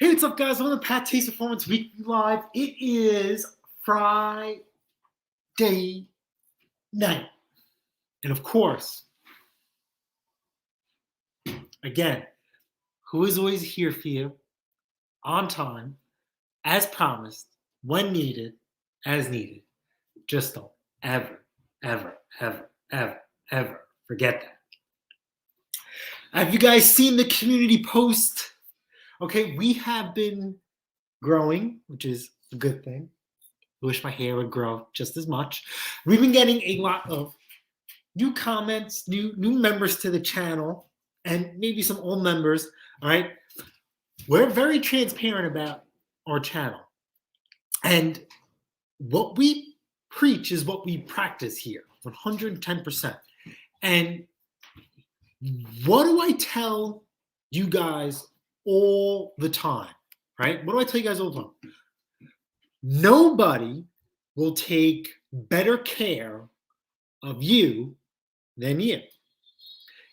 Hey, what's up, guys? Welcome to Pat Taste Performance Weekly Live. It is Friday night. And of course, again, who is always here for you, on time, as promised, when needed, as needed. Just don't ever, ever, ever, ever, ever forget that. Have you guys seen the community post? Okay, we have been growing, which is a good thing. I wish my hair would grow just as much. We've been getting a lot of new comments, new members to the channel, and maybe some old members. All right, we're very transparent about our channel, and what we preach is what we practice here, 110%. And what do I tell you guys all the time? Right? What do I tell you guys all the time? Nobody will take better care of you than you.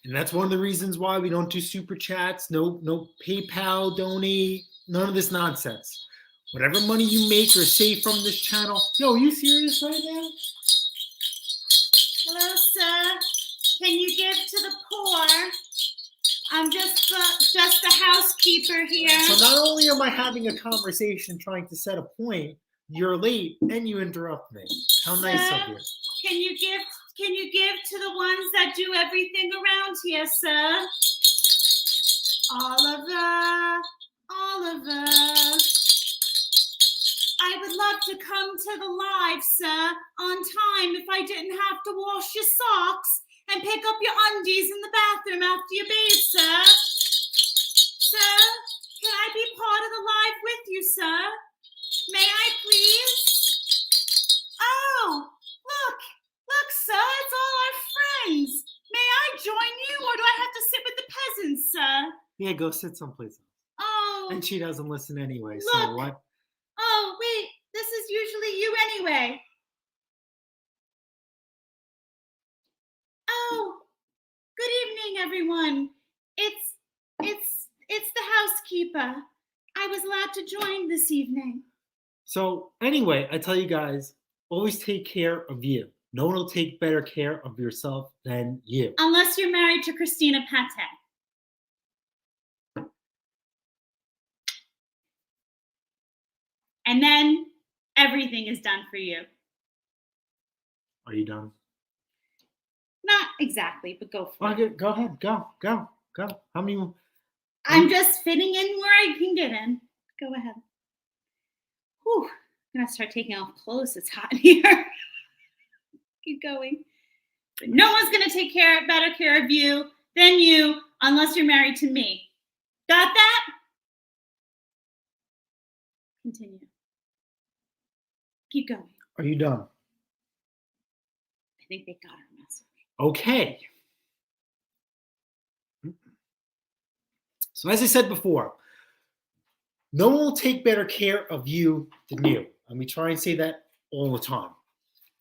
And that's one of the reasons why we don't do super chats, no PayPal, donate, none of this nonsense. Whatever money you make or save from this channel. Yo, are you serious right now? Hello, sir. Can you give to the poor? I'm just a housekeeper here. So not only am I having a conversation trying to set a point, you're late and you interrupt me. How nice of you. Can you give to the ones that do everything around here, sir? Oliver. I would love to come to the live, sir, on time if I didn't have to wash your socks and pick up your undies in the bathroom after you bathe, sir. Sir, can I be part of the live with you, sir? May I please? Oh, look, sir, it's all our friends. May I join you, or do I have to sit with the peasants, sir? Yeah, go sit someplace else. Oh. And she doesn't listen anyway, look. so what? Oh, wait, this is usually you anyway. Oh, good evening, everyone. It's the housekeeper. I was allowed to join this evening. So anyway, I tell you guys, always take care of you. No one will take better care of yourself than you. Unless you're married to Christina Pate. And then everything is done for you. Are you done? Not exactly, but go for it. Go ahead. Go. How many? I'm just fitting in where I can get in. Go ahead. Whew. I'm going to start taking off clothes. It's hot in here. Keep going. But no one's going to take better care of you than you unless you're married to me. Got that? Continue. Keep going. Are you done? I think they got our message. Okay. So as I said before, no one will take better care of you than you. And we try and say that all the time.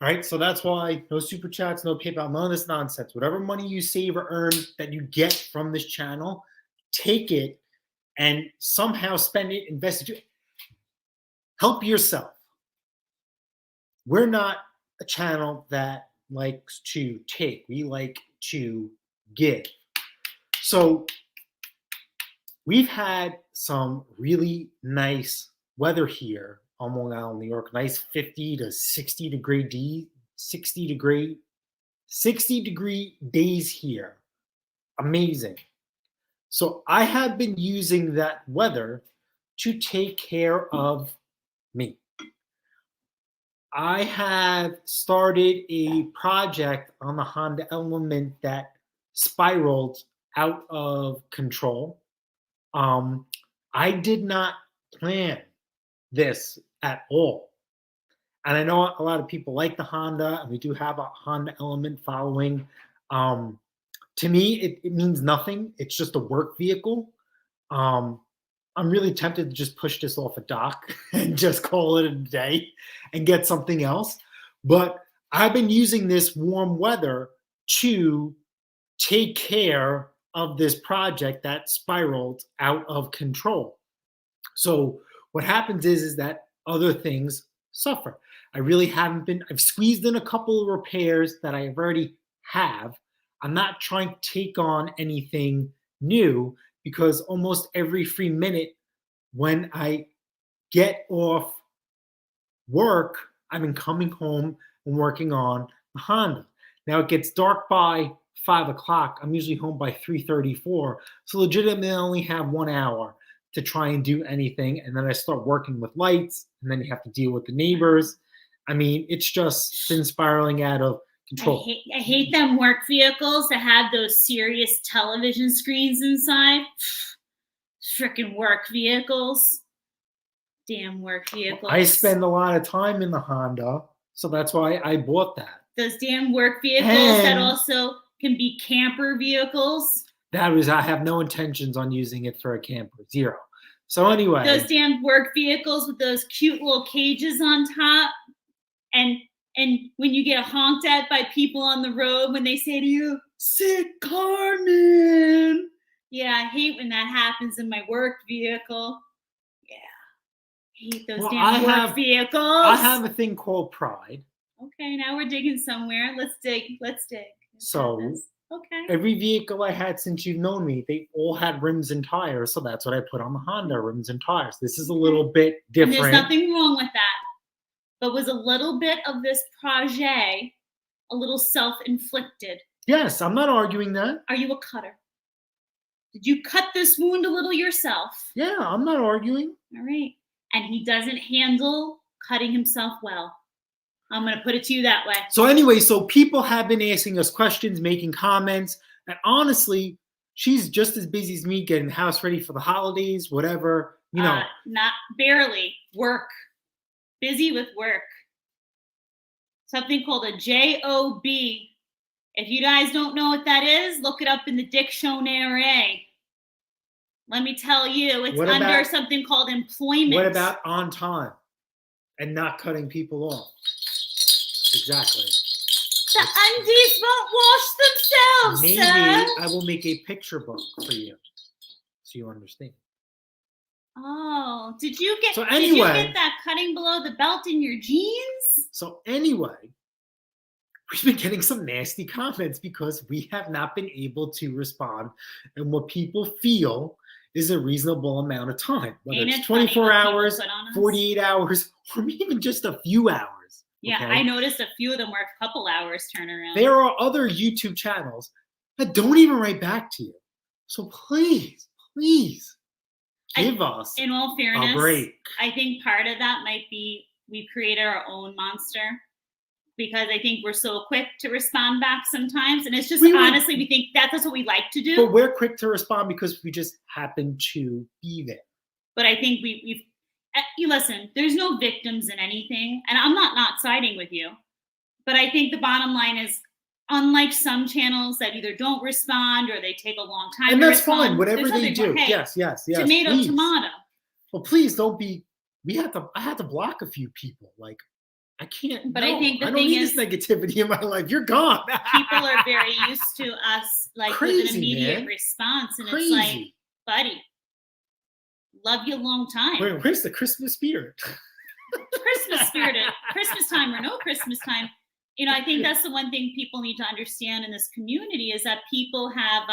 All right, so that's why no super chats, no PayPal, none of this nonsense. Whatever money you save or earn that you get from this channel, take it and somehow spend it, invest it. Help yourself. We're not a channel that likes to take. We like to give. So we've had some really nice weather here on Long Island, New York. Nice 50 to 60 degree days here. Amazing. So I have been using that weather to take care of me. I have started a project on the Honda Element that spiraled out of control. I did not plan this at all. And I know a lot of people like the Honda, and we do have a Honda Element following. To me, it means nothing. It's just a work vehicle. I'm really tempted to just push this off a dock and just call it a day and get something else. But I've been using this warm weather to take care of this project that spiraled out of control. So what happens is that other things suffer. I really haven't been, I've squeezed in a couple of repairs that I already have. I'm not trying to take on anything new because almost every free minute when I get off work, I've been coming home and working on the Honda. Now it gets dark by 5 o'clock. I'm usually home by 3:34. So legitimately I only have 1 hour to try and do anything. And then I start working with lights, and then you have to deal with the neighbors. I mean, it's just been spiraling out of control. I hate them work vehicles that have those serious television screens inside. Freaking work vehicles. Damn work vehicles. I spend a lot of time in the Honda, so that's why I bought that. Those damn work vehicles that also can be camper vehicles. I have no intentions on using it for a camper. Zero. So anyway. Those damn work vehicles with those cute little cages on top. And when you get honked at by people on the road when they say to you, "Sick car, man." Yeah, I hate when that happens in my work vehicle. Yeah. I hate those damn work vehicles. I have a thing called pride. Okay, now we're digging somewhere. Let's dig. So okay. Every vehicle I had since you've known me, they all had rims and tires. So that's what I put on the Honda, rims and tires. This is a little bit different. And there's nothing wrong with that. But was a little bit of this project a little self-inflicted? Yes, I'm not arguing that. Are you a cutter? Did you cut this wound a little yourself? Yeah, I'm not arguing. All right. And he doesn't handle cutting himself well. I'm going to put it to you that way. So anyway, so people have been asking us questions, making comments. And honestly, she's just as busy as me getting the house ready for the holidays, whatever, you know. Not barely. Work. Busy with work. Something called a JOB. If you guys don't know what that is, look it up in the dictionary. Let me tell you, it's under something called employment. What about on time and not cutting people off? Exactly. The undies won't wash themselves, Maybe sir. I will make a picture book for you so you understand. Oh, did you get that cutting below the belt in your jeans? So anyway, we've been getting some nasty comments because we have not been able to respond in what people feel is a reasonable amount of time. Whether it's 24 hours, 48 hours, or even just a few hours. Yeah, okay? I noticed a few of them were a couple hours turnaround. There are other YouTube channels that don't even write back to you. So please, give us, in all fairness, a break. I think part of that might be we've created our own monster because I think we're so quick to respond back sometimes. And it's just honestly, we think that's what we like to do. But we're quick to respond because we just happen to be there. But I think you listen, there's no victims in anything. And I'm not siding with you. But I think the bottom line is, unlike some channels that either don't respond or they take a long time and to that's respond, fine, whatever they do. Hey, yes. Tomato. Well, please don't be. I had to block a few people. Like, I can't. But I think I don't need this negativity in my life. You're gone. People are very used to us with an immediate response, and it's like, buddy, love you a long time. Where's the Christmas spirit? Christmas time or no Christmas time. You know, I think that's the one thing people need to understand in this community is that people have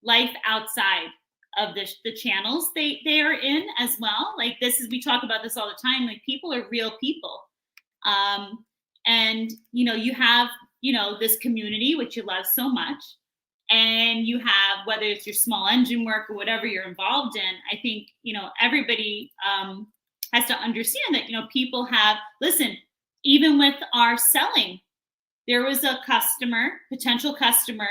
life outside of the channels they are in as well. Like we talk about this all the time. Like people are real people. And, you know, you have, you know, this community, which you love so much. And you have, whether it's your small engine work or whatever you're involved in, I think, you know, everybody has to understand that, you know, people listen, even with our selling, there was a potential customer,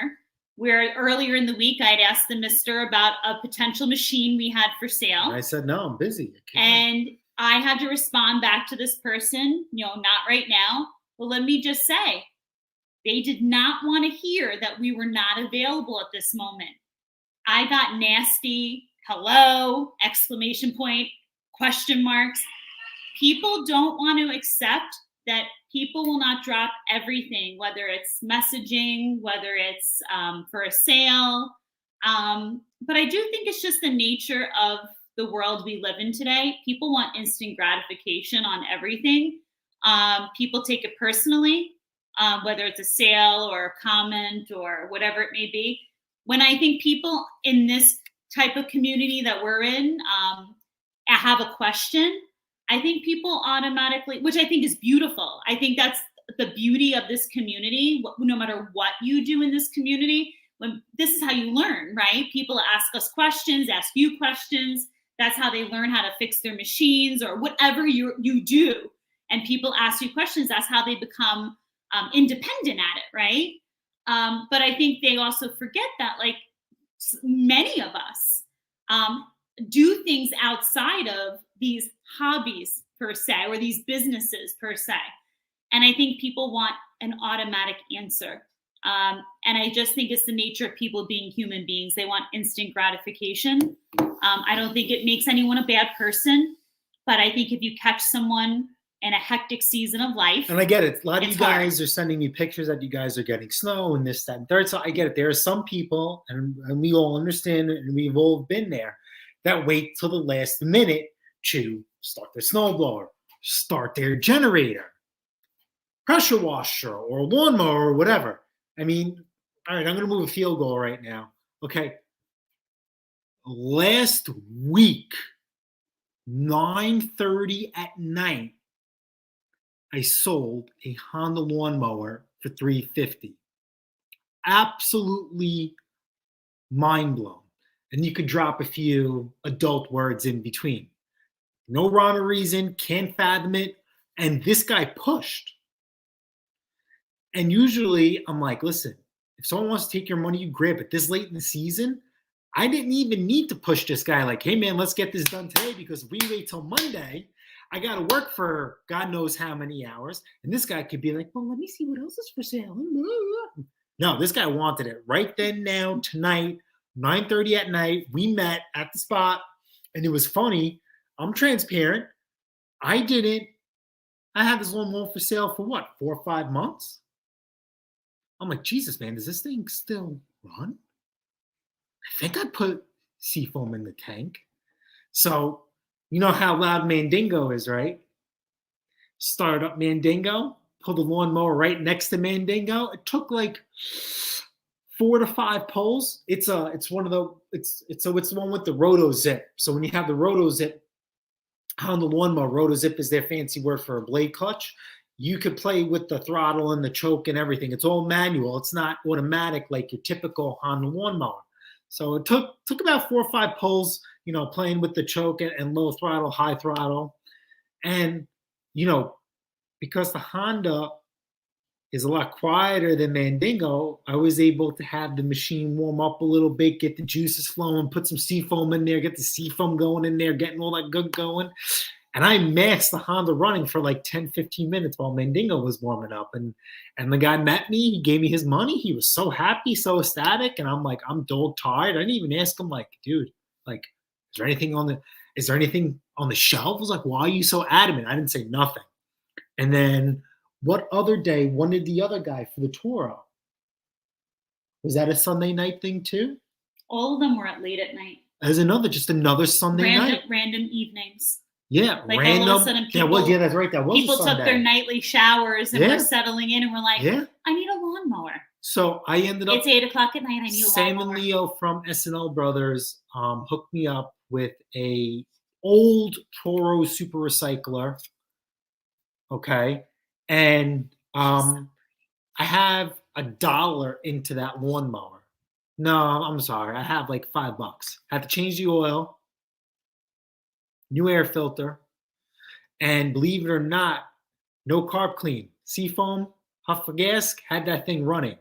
where earlier in the week I'd asked the mister about a potential machine we had for sale. And I said, no, I'm busy. And I had to respond back to this person, you know, not right now. Well, let me just say, they did not want to hear that we were not available at this moment. I got nasty, hello, exclamation point, question marks. People don't want to accept that people will not drop everything, whether it's messaging, whether it's for a sale. But I do think it's just the nature of the world we live in today. People want instant gratification on everything. People take it personally, whether it's a sale or a comment or whatever it may be. When I think people in this type of community that we're in have a question, I think people automatically, which I think is beautiful. I think that's the beauty of this community. No matter what you do in this community, when this is how you learn, right? People ask us questions, ask you questions. That's how they learn how to fix their machines or whatever you do. And people ask you questions. That's how they become independent at it, right? But I think they also forget that, like, many of us do things outside of these hobbies per se, or these businesses per se. And I think people want an automatic answer. And I just think it's the nature of people being human beings. They want instant gratification. I don't think it makes anyone a bad person, but I think if you catch someone in a hectic season of life. And I get it. A lot of you guys hard. are sending me pictures that you guys are getting snow and this, that, and third. So I get it. There are some people, and we all understand it, and we've all been there, that wait till the last minute to start their snowblower, start their generator, pressure washer, or lawnmower, or whatever. I mean, all right, I'm going to move a field goal right now. Okay. Last week, 9:30 at night, I sold a Honda lawnmower for $350. Absolutely mind blown. And you could drop a few adult words in between. No rhyme or reason, can't fathom it. And this guy pushed. And usually I'm like, listen, if someone wants to take your money, you grab it. This late in the season, I didn't even need to push this guy like, hey, man, let's get this done today, because if we wait till Monday, I got to work for God knows how many hours. And this guy could be like, well, let me see what else is for sale. No, this guy wanted it right then, now, tonight, 9:30 at night. We met at the spot, and it was funny. I'm transparent. I had this lawnmower for sale for what, 4 or 5 months? I'm like, Jesus, man, does this thing still run? I think I put seafoam in the tank. So, you know how loud Mandingo is, right? Started up Mandingo, pulled the lawnmower right next to Mandingo. It took like 4 to 5 pulls. It's the one with the roto zip. So when you have the roto zip on the lawnmower, roto zip is their fancy word for a blade clutch. You could play with the throttle and the choke and everything. It's all manual. It's not automatic like your typical Honda lawnmower. So it took about 4 or 5 pulls, playing with the choke and low throttle, high throttle. And, because the Honda is a lot quieter than Mandingo, I was able to have the machine warm up a little bit, get the juices flowing, put some seafoam in there, get the seafoam going in there, getting all that good going. And I maxed the Honda running for like 10, 15 minutes while Mandingo was warming up. And the guy met me. He gave me his money. He was so happy, so ecstatic. And I'm like, I'm dog tired. I didn't even ask him, like, dude, like, is there anything on the shelf? I was like, why are you so adamant? I didn't say nothing. And then what other day, when did the other guy for the Toro? Was that a Sunday night thing too? All of them were at late at night. As just another Sunday night? Random evenings. Yeah, like random. All of a sudden people, that's right. That was people took their nightly showers and were settling in and were like, I need a lawnmower. So I ended up. It's 8 o'clock at night. I need a lawnmower. Sam and Leo from SNL Brothers hooked me up with a old Toro Super Recycler. Okay, and I have $1 into that lawnmower. No, I'm sorry. I have like $5. I have to change the oil, new air filter, and believe it or not, no carb clean. Seafoam, huff for gas, had that thing running.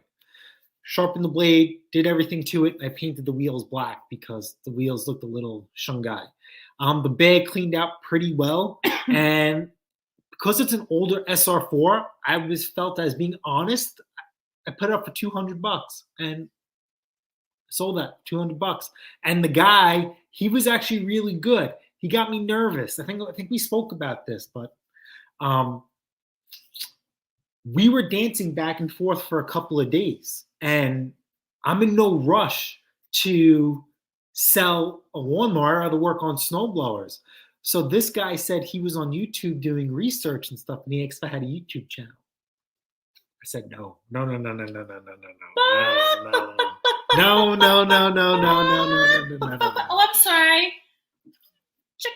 Sharpened the blade, did everything to it. I painted the wheels black because the wheels looked a little shungai. The bag cleaned out pretty well, and because it's an older SR4, I was felt as being honest. I put it up for $200 and sold that $200. And the guy, he was actually really good. He got me nervous. I think we spoke about this, but we were dancing back and forth for a couple of days, and I'm in no rush to sell a lawnmower. I'd rather work on snowblowers. So this guy said he was on YouTube doing research and stuff, and he asked if I had a YouTube channel. I said no. No. No. Oh, I'm sorry. Chicken.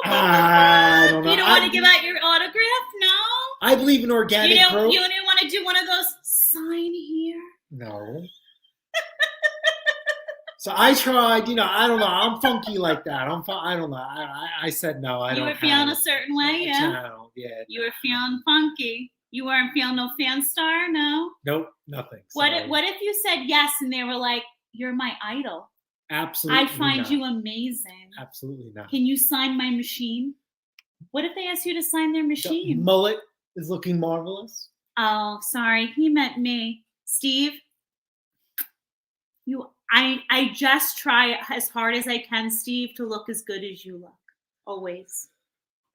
I don't know. You don't want to give out your autograph? No? I believe in organic growth. You don't want to do one of those sign here? No. So I tried, I don't know. I'm funky like that. I don't know. I said no. I you don't. You were feeling a certain way, yeah. Channel. Yeah. You were feeling funky. You weren't feeling no fan star, no. Nope, nothing. What if you said yes and they were like, "You're my idol"? Absolutely. I find you amazing. Absolutely not. Can you sign my machine? What if they asked you to sign their machine? The mullet is looking marvelous. Oh, sorry. He meant me, Steve. I just try as hard as I can, Steve, to look as good as you look. Always.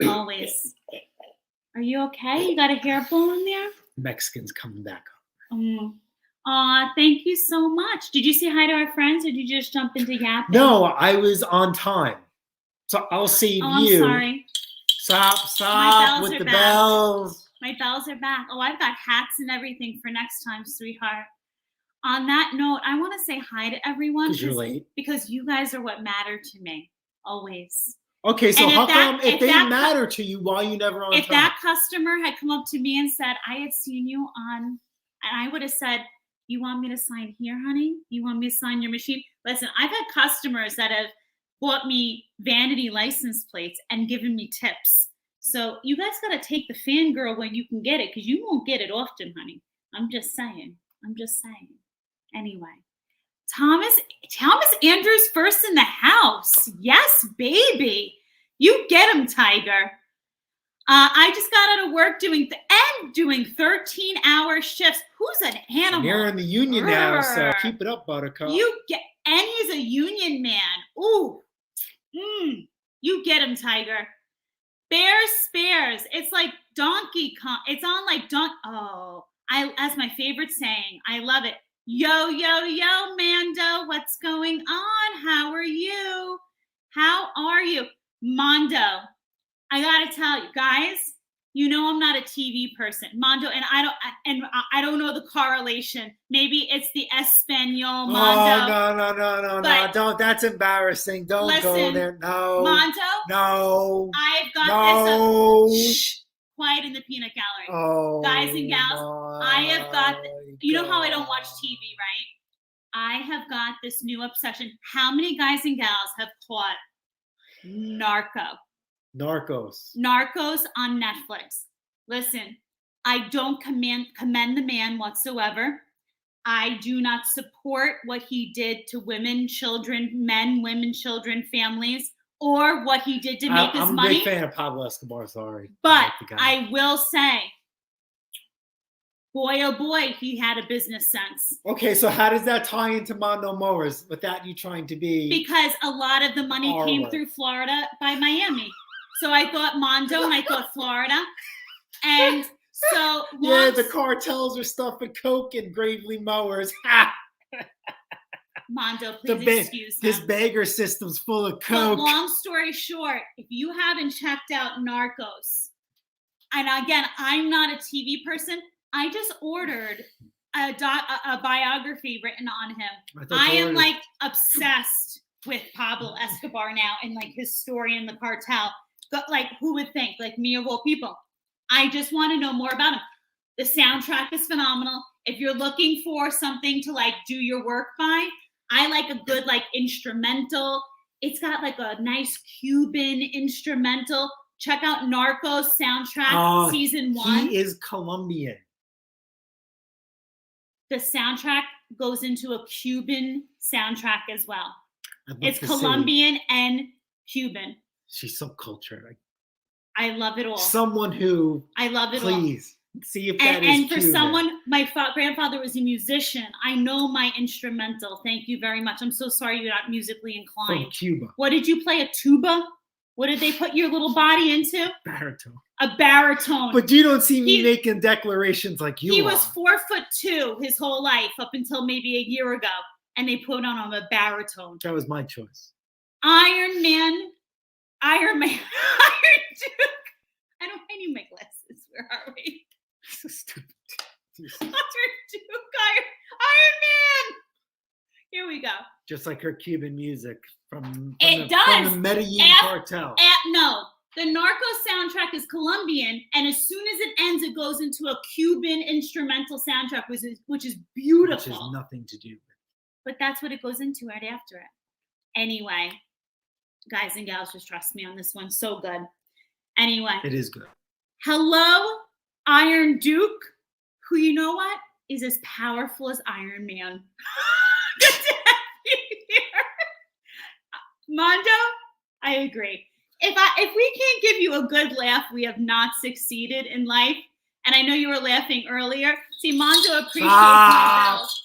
Always. Are you okay? You got a hair pull in there? Mexicans coming back up. Thank you so much. Did you say hi to our friends or did you just jump into yapping? No, I was on time. So I'll save you. I'm sorry. Stop with the bells. My bells are back. Oh, I've got hats and everything for next time, sweetheart. On that note, I want to say hi to everyone. Because you're late. Because you guys are what matter to me. Always. Okay, so how come if they matter to you, why are you never on time? If that customer had come up to me and said, I had seen you on, and I would have said, you want me to sign here, honey? You want me to sign your machine? Listen, I've had customers that have bought me vanity license plates and given me tips. So you guys got to take the fangirl when you can get it, because you won't get it often, honey. I'm just saying. Anyway, Thomas Andrews first in the house. Yes, baby. You get him, Tiger. I just got out of work doing 13-hour shifts. Who's an animal? And you're in the union now, so keep it up, Buttercup. And he's a union man. Ooh. You get him, Tiger. Bears Spares. It's like Donkey Kong. It's on like that's my favorite saying. I love it. Yo, yo, yo, Mando, what's going on? How are you? Mondo, I gotta tell you, guys, I'm not a TV person. Mondo, and I don't know the correlation. Maybe it's the Espanol Mondo. Oh, no, don't. That's embarrassing. Don't go there. No. Mondo? No. I've got this. Quiet in the peanut gallery. Oh, guys and gals, I have got, you know how I don't watch TV, right? I have got this new obsession. How many guys and gals have caught Narcos on Netflix? Listen, I don't commend the man whatsoever. I do not support what he did to women, families, or what he did to make his money. I'm a big fan of Pablo Escobar, sorry. But I will say, boy, oh boy, he had a business sense. Okay, so how does that tie into Mondo Mowers without you trying to be... Because a lot of the money came through Florida by Miami. So I thought Mondo and I thought Florida. And so... yeah, the cartels are stuffing coke and Gravely Mowers. Mondo, please excuse me. His bagger system's full of coke. But long story short, if you haven't checked out Narcos, and again, I'm not a TV person, I just ordered a biography written on him. I am like obsessed with Pablo Escobar now and like his story in the cartel. But like, who would think? Like me of all people. I just want to know more about him. The soundtrack is phenomenal. If you're looking for something to like do your work by, I like a good like instrumental. It's got like a nice Cuban instrumental. Check out Narcos soundtrack season 1. He is Colombian. The soundtrack goes into a Cuban soundtrack as well. It's Colombian and Cuban. She's so cultured. I love it all. Someone who I love it all. Please see if that is And for Cuban. someone, my grandfather was a musician. I know my instrumental. Thank you very much. I'm so sorry you're not musically inclined. From Cuba. What did you play? A tuba? What did they put your little body into? Baritone. A baritone. But you don't see me making declarations like you He are. was 4'2" his whole life up until maybe a year ago. and they put on a baritone. That was my choice. Iron Man, Iron Duke. I need my glasses. Where are we? So stupid. Iron Duke, Iron Man. Here we go. Just like her Cuban music from does. the Medellin cartel. No, the Narcos soundtrack is Colombian, and as soon as it ends, it goes into a Cuban instrumental soundtrack, which is beautiful. Which has nothing to do with it. But that's what it goes into right after it. Anyway, guys and gals, just trust me on this one. So good. Anyway. It is good. Hello, Iron Duke, who, you know what, is as powerful as Iron Man. Good to have you here. Mondo, I agree. If we can't give you a good laugh, we have not succeeded in life. And I know you were laughing earlier. See, Mondo appreciates my bells.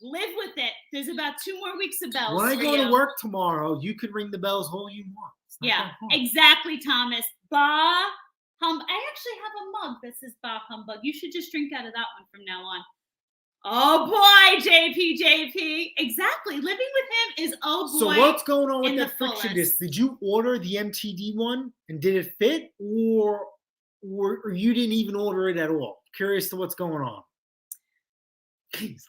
Live with it. There's about 2 more weeks of bells. When I go to work tomorrow, you can ring the bells all you want. Yeah, exactly, Thomas. I actually have a mug that says Bah Humbug. You should just drink out of that one from now on. Oh boy, JP. Exactly. Living with him is oh boy. So what's going on with in that the friction fullest. disc? Did you order the MTD one and did it fit, or you didn't even order it at all? Curious to what's going on. Please.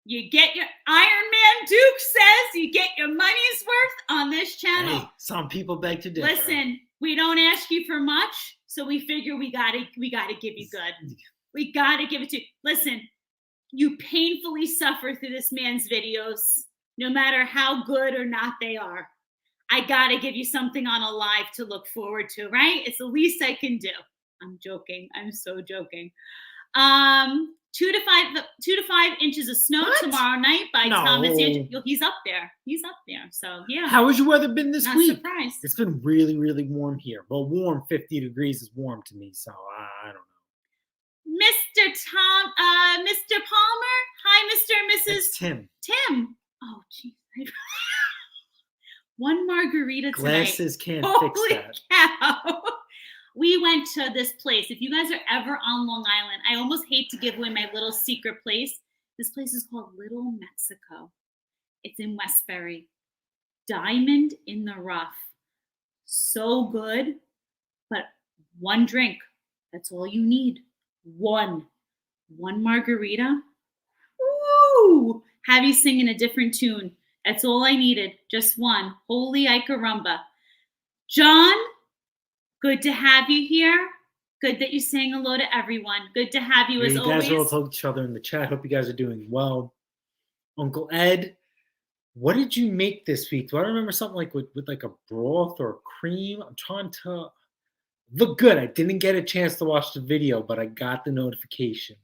You get your Iron Man Duke says you get your money's worth on this channel. Hey, some people beg to differ. Listen, we don't ask you for much, so we figure we gotta give you good. We gotta give it to you. Listen, you painfully suffer through this man's videos, no matter how good or not they are. I gotta give you something on a live to look forward to, right? It's the least I can do. I'm joking. I'm so joking. 2 to 5 inches of snow tomorrow night by Thomas Andrew. He's up there. So yeah. How has your weather been this week? Not surprised. It's been really, really warm here. But warm, 50 degrees is warm to me. So I don't know. Mr. Palmer. Hi, Mr. and Mrs. It's Tim. Oh, geez. One margarita tonight. Glasses can't fix Holy that. cow. We went to this place. If you guys are ever on Long Island, I almost hate to give away my little secret place. This place is called Little Mexico. It's in Westbury. Diamond in the rough. So good, but one drink. That's all you need. One margarita. Woo! Have you singing a different tune. That's all I needed. Just one. Holy Icarumba. John, good to have you here. Good that you sang hello to everyone. Good to have you as always. You guys are all talking to each other in the chat. Hope you guys are doing well. Uncle Ed, what did you make this week? Do I remember something like with like a broth or a cream? I'm trying to look good. I didn't get a chance to watch the video, but I got the notification.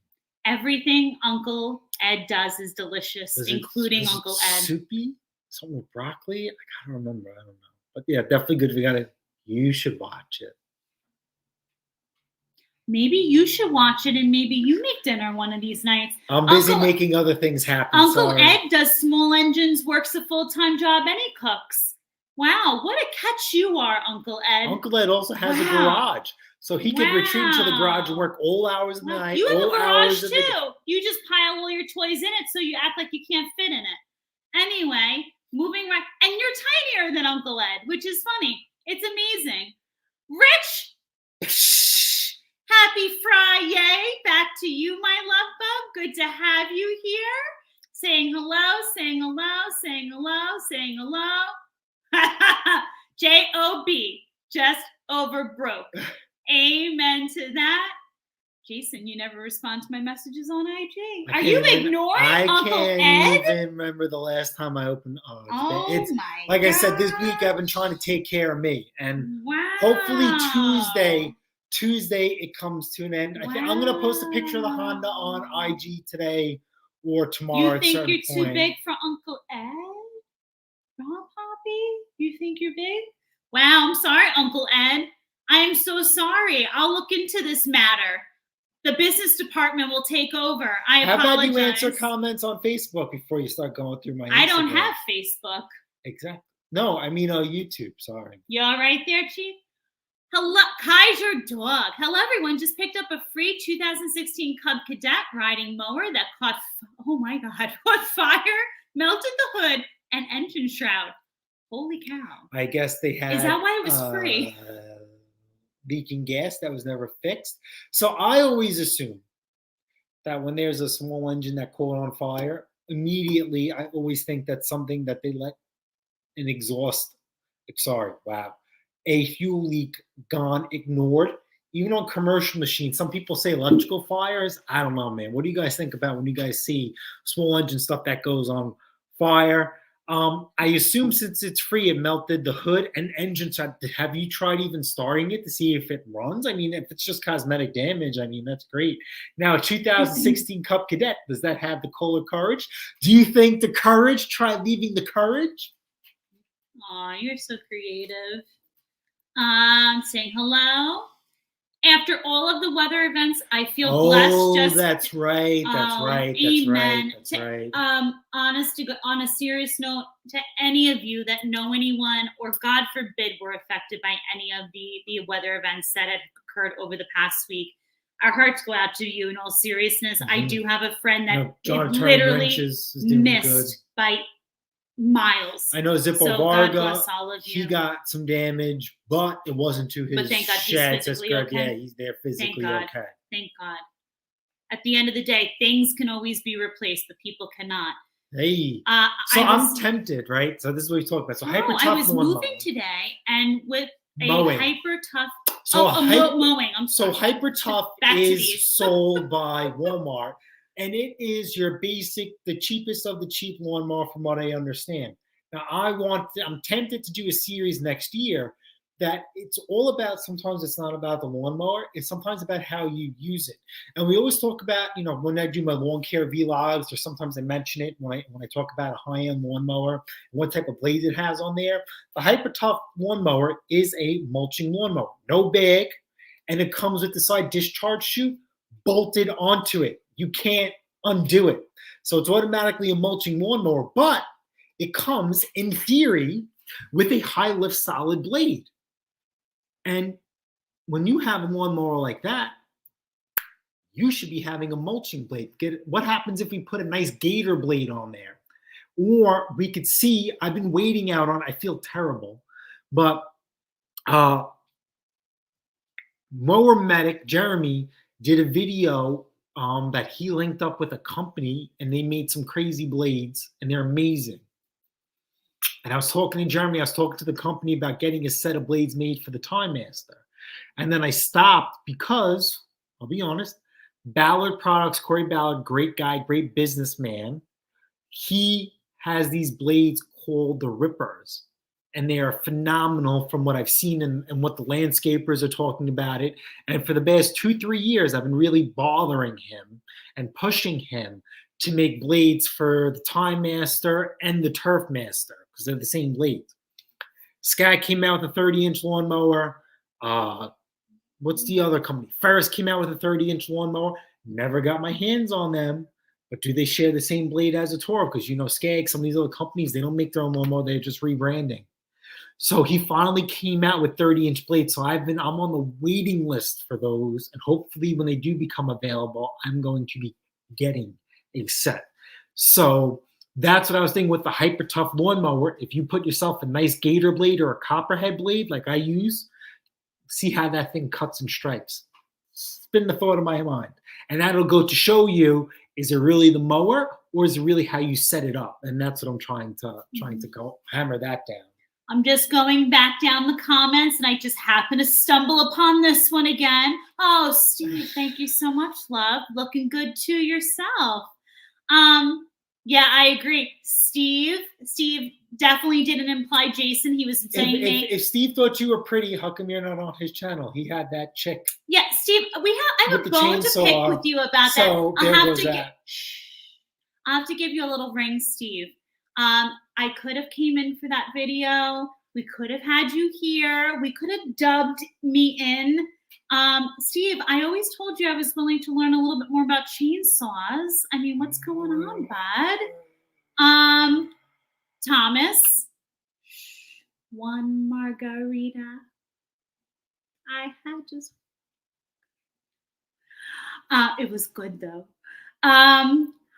Everything Uncle Ed does is delicious, including Uncle Ed. Soupy? Something with broccoli? I can't remember. I don't know. But yeah, definitely good. You should watch it. Maybe you should watch it and maybe you make dinner one of these nights. I'm busy making other things happen. Uncle Ed does small engines, works a full-time job, and he cooks. Wow, what a catch you are, Uncle Ed. Uncle Ed also has a garage. So he can retreat to the garage and work all hours of the night. You have a garage too. You just pile all your toys in it so you act like you can't fit in it. Anyway, moving right. And you're tinier than Uncle Ed, which is funny. It's amazing. Rich! Happy Friday. Back to you, my love bug. Good to have you here. Saying hello, saying hello, saying hello, saying hello. J-O-B. Just over broke. Amen to that. Jason, you never respond to my messages on IG. Are you ignoring Uncle Ed? I can't even remember the last time I opened. My like God. I said, this week I've been trying to take care of me, and wow. hopefully Tuesday it comes to an end. I think I'm gonna post a picture of the Honda on IG today or tomorrow. You think you're too big for Uncle Ed? Rob Poppy? You think you're big? Wow, I'm sorry, Uncle Ed. I am so sorry. I'll look into this matter. The business department will take over. I apologize. How about you answer comments on Facebook before you start going through my Instagram? I don't have Facebook. Exactly. No, I mean YouTube. Sorry. You all right there, Chief? Hello, Kaiser Dog. Hello, everyone. Just picked up a free 2016 Cub Cadet riding mower that caught, oh my God, caught fire Melted the hood and engine shroud. Holy cow. I guess they had. Is that why it was free? Leaking gas that was never fixed. So I always assume that when there's a small engine that caught on fire, immediately I always think that's something that they let an exhaust. Sorry, wow, a fuel leak gone ignored. Even on commercial machines, some people say electrical fires. I don't know, man. What do you guys think about when you guys see small engine stuff that goes on fire? I assume since it's free, it melted the hood and engine side. Have you tried even starting it to see if it runs? I mean, if it's just cosmetic damage, I mean, that's great. Now, 2016 Cup Cadet, does that have the Kohler Courage? Do you think the Courage, try leaving the Courage? Aw, you're so creative. Saying hello. After all of the weather events, I feel blessed. Just That's right. That's right. That's amen. right. That's right. On a serious note, to any of you that know anyone, or God forbid, were affected by any of the weather events that had occurred over the past week, our hearts go out to you. In all seriousness, I do have a friend that literally missed by miles. I know Zippo Varga, he got some damage, but it wasn't to his but thank God shed. he's physically okay. Yeah, he's there physically okay. Thank God. At the end of the day, things can always be replaced, but people cannot. Hey, so I'm tempted, right? So this is what we talk about. So hyper tough. I was moving today, and with a hyper tough. Mowing. I'm sorry. So hyper tough is sold by Walmart. And it is your basic, the cheapest of the cheap lawnmower, from what I understand. Now, I'm tempted to do a series next year that it's all about. Sometimes it's not about the lawnmower; it's sometimes about how you use it. And we always talk about, when I do my lawn care vlogs, or sometimes I mention it when I talk about a high-end lawnmower, what type of blades it has on there. The Hyper Tough lawnmower is a mulching lawnmower, no bag, and it comes with the side discharge chute bolted onto it. You can't undo it. So it's automatically a mulching lawnmower, but it comes, in theory, with a high lift solid blade. And when you have a lawnmower like that, you should be having a mulching blade. What happens if we put a nice gator blade on there? Or we could see, I've been waiting out on, I feel terrible, but Mower Medic, Jeremy, did a video that he linked up with a company, and they made some crazy blades, and they're amazing. And I was talking to Jeremy, I was talking to the company about getting a set of blades made for the Time Master. And then I stopped because, I'll be honest, Ballard Products, Corey Ballard, great guy, great businessman. He has these blades called the Rippers. And they are phenomenal from what I've seen and what the landscapers are talking about it. And for the past 2-3 years, I've been really bothering him and pushing him to make blades for the Time Master and the Turf Master, because they're the same blades. Sky came out with a 30-inch lawnmower. What's the other company? Ferris came out with a 30-inch lawnmower. Never got my hands on them. But do they share the same blade as a Toro? Because, Skag, some of these other companies, they don't make their own lawnmower. They're just rebranding. So he finally came out with 30-inch blades. So I'm on the waiting list for those. And hopefully when they do become available, I'm going to be getting a set. So that's what I was thinking with the Hyper Tough lawnmower. If you put yourself a nice gator blade or a copperhead blade like I use, see how that thing cuts and stripes. It's been the thought of my mind. And that'll go to show you, is it really the mower, or is it really how you set it up? And that's what I'm trying to go hammer that down. I'm just going back down the comments, and I just happen to stumble upon this one again. Oh, Steve, thank you so much, love. Looking good too yourself. Yeah, I agree. Steve definitely didn't imply Jason. He was saying if Steve thought you were pretty, how come you're not on his channel? He had that chick. Yeah, Steve, I have a bone to pick with you about that. I'll have to give you a little ring, Steve. I could have came in for that video. We could have had you here. We could have dubbed me in. Steve, I always told you I was willing to learn a little bit more about chainsaws. I mean, what's going on, bud? Thomas, one margarita. I had just. It was good though.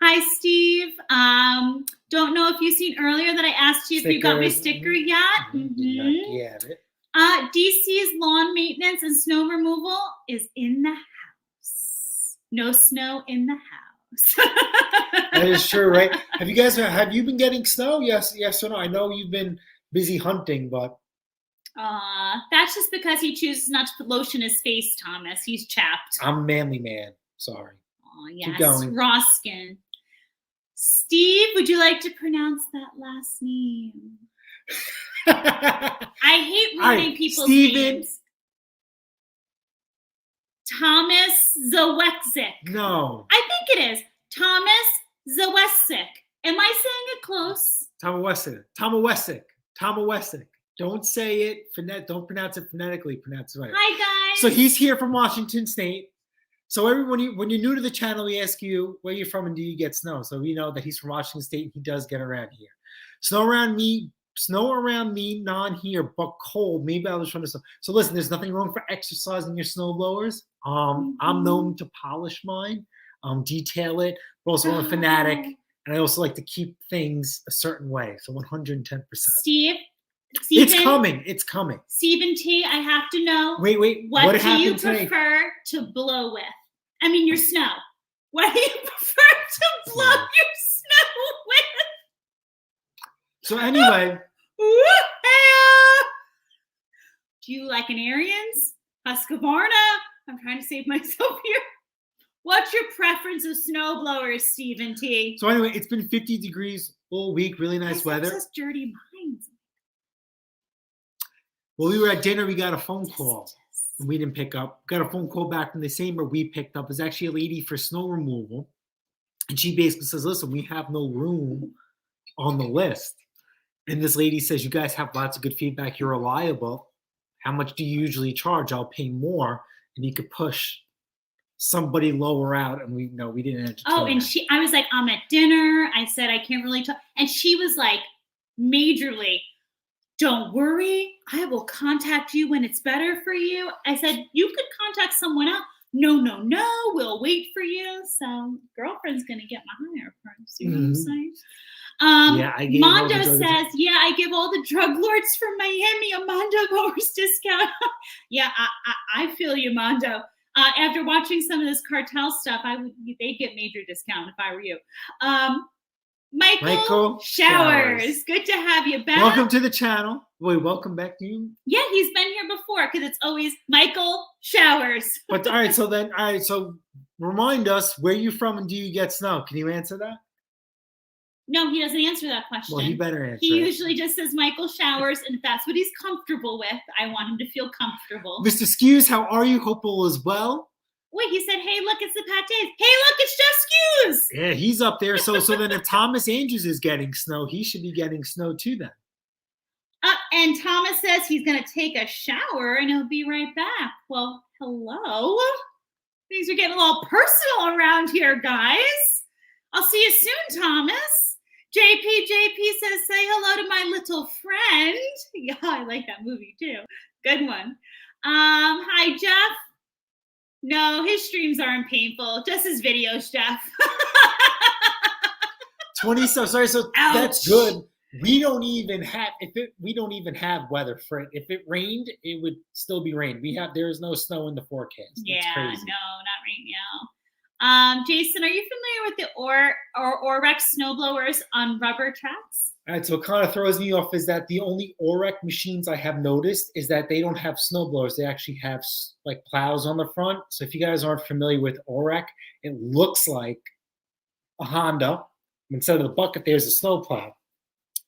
Hi, Steve. Don't know if you've seen earlier that I asked you if you got my sticker yet. Did not get it. DC's lawn maintenance and snow removal is in the house. No snow in the house. That is true, right? Have you been getting snow? Yes or no? I know you've been busy hunting, but that's just because he chooses not to lotion his face, Thomas. He's chapped. I'm a manly man. Sorry. Oh, yes. Keep going. Raw skin. Steve, would you like to pronounce that last name? I hate learning people's names. Thomas Zawetzik. No. I think it is. Thomas Zawetzik. Am I saying it close? Tomawesic. Don't say it. Don't pronounce it phonetically. Pronounce it right. Hi, guys. So he's here from Washington State. So everyone, when you're new to the channel, we ask you where you're from and do you get snow. So we know that he's from Washington State and he does get around here. Snow around me, not here, but cold. Maybe I was trying to. So listen, there's nothing wrong for exercising your snowblowers. I'm known to polish mine, detail it, but also I'm a fanatic, and I also like to keep things a certain way. So 110%. Steve, it's coming. It's coming. Stephen T, I have to know. Wait. What do you prefer to blow with? I mean, your snow. What do you prefer to blow your snow with? So anyway. Do you like an Arians? Husqvarna? I'm trying to save myself here. What's your preference of snowblowers, Stephen T? So anyway, it's been 50 degrees all week. Really nice weather. Such dirty minds. Well, we were at dinner. We got a phone call. And we didn't pick up. Got a phone call back from the same where we picked up. It's actually a lady for snow removal. And she basically says, listen, we have no room on the list. And this lady says, you guys have lots of good feedback. You're reliable. How much do you usually charge? I'll pay more. And you could push somebody lower out. And we didn't entertain and that. I was like, I'm at dinner. I said, I can't really talk. And she was like, majorly, don't worry. I will contact you when it's better for you. I said, you could contact someone else. No. We'll wait for you. So girlfriend's going to get my higher price. You know what I'm saying? Mondo says, I give all the drug lords from Miami a Mondo Mowers discount. I feel you, Mondo. After watching some of this cartel stuff, they'd get major discount if I were you. Michael Showers. Good to have you back. Welcome to the channel. Wait, welcome back to you. Yeah, he's been here before because it's always Michael Showers. But all right, so remind us where you're from and do you get snow? Can you answer that? No, he doesn't answer that question. Well, he better answer. He usually just says Michael Showers, and if that's what he's comfortable with, I want him to feel comfortable. Mr. Skews, how are you? Hope all is well. Wait, he said, hey, look, it's the Pates. Hey, look, it's Jeff Skews. Yeah, he's up there. So then if Thomas Andrews is getting snow, he should be getting snow too then. And Thomas says he's going to take a shower and he'll be right back. Well, hello. Things are getting a little personal around here, guys. I'll see you soon, Thomas. JP says, say hello to my little friend. Yeah, I like that movie too. Good one. Hi, Jeff. No, his streams aren't painful. Just his videos, Jeff. 20. So sorry. So Ouch. That's good. We don't even have weather for it. If it rained, it would still be rain. There is no snow in the forecast. Yeah, no, not right now. Jason, are you familiar with the Orex snowblowers on rubber tracks? All right, so what kind of throws me off is that the only Orex machines I have noticed is that they don't have snowblowers. They actually have like plows on the front. So if you guys aren't familiar with Orex, it looks like a Honda. Instead of the bucket, there's a snowplow.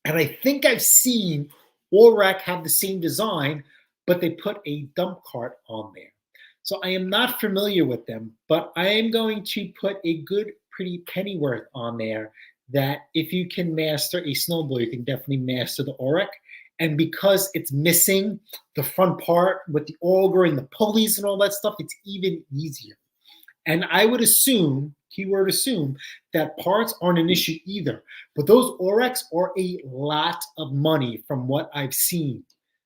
And I think I've seen Orex have the same design, but they put a dump cart on there. So I am not familiar with them, but I am going to put a good, pretty pennyworth on there that if you can master a snowblower, you can definitely master the Orex. And because it's missing the front part with the auger and the pulleys and all that stuff, it's even easier. And I would assume, keyword assume, that parts aren't an issue either. But those Orex are a lot of money from what I've seen.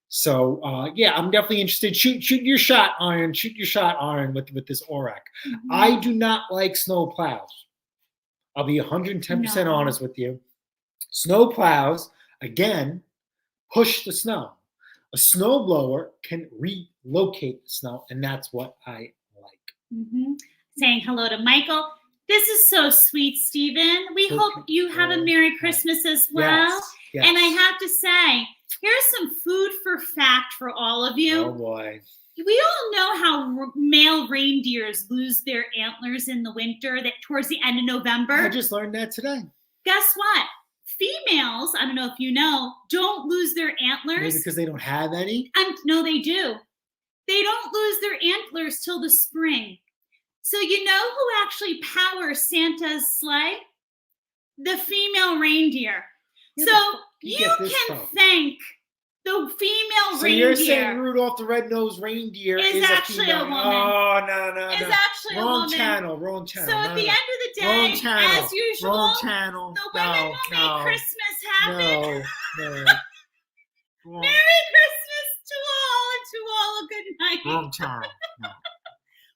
So, I'm definitely interested. Shoot your shot, Iron. Shoot your shot, Iron, with this Orex. Mm-hmm. I do not like snow plows. I'll be 110% No. honest with you. Snow plows, again, push the snow. A snowblower can relocate the snow, and that's what I like. Saying hello to Michael. This is so sweet, Stephen. We hope you have a Merry Christmas as well. Yes. And I have to say, here's some food for fact for all of you. Oh, boy. We all know how male reindeers lose their antlers in the winter, that towards the end of November. I just learned that today. Guess what? Females, I don't know if you know, don't lose their antlers. Maybe because they don't have any? No, they do. They don't lose their antlers till the spring. So you know who actually powers Santa's sleigh? The female reindeer. So you can thank the female reindeer. So you're saying Rudolph the Red-Nosed Reindeer is actually a woman. Oh, no. Is actually wrong a woman. Channel. So at the end of the day, as usual, wrong channel. The women will make Christmas happen. No. Merry Christmas to all, and to all a good night. Wrong channel. No.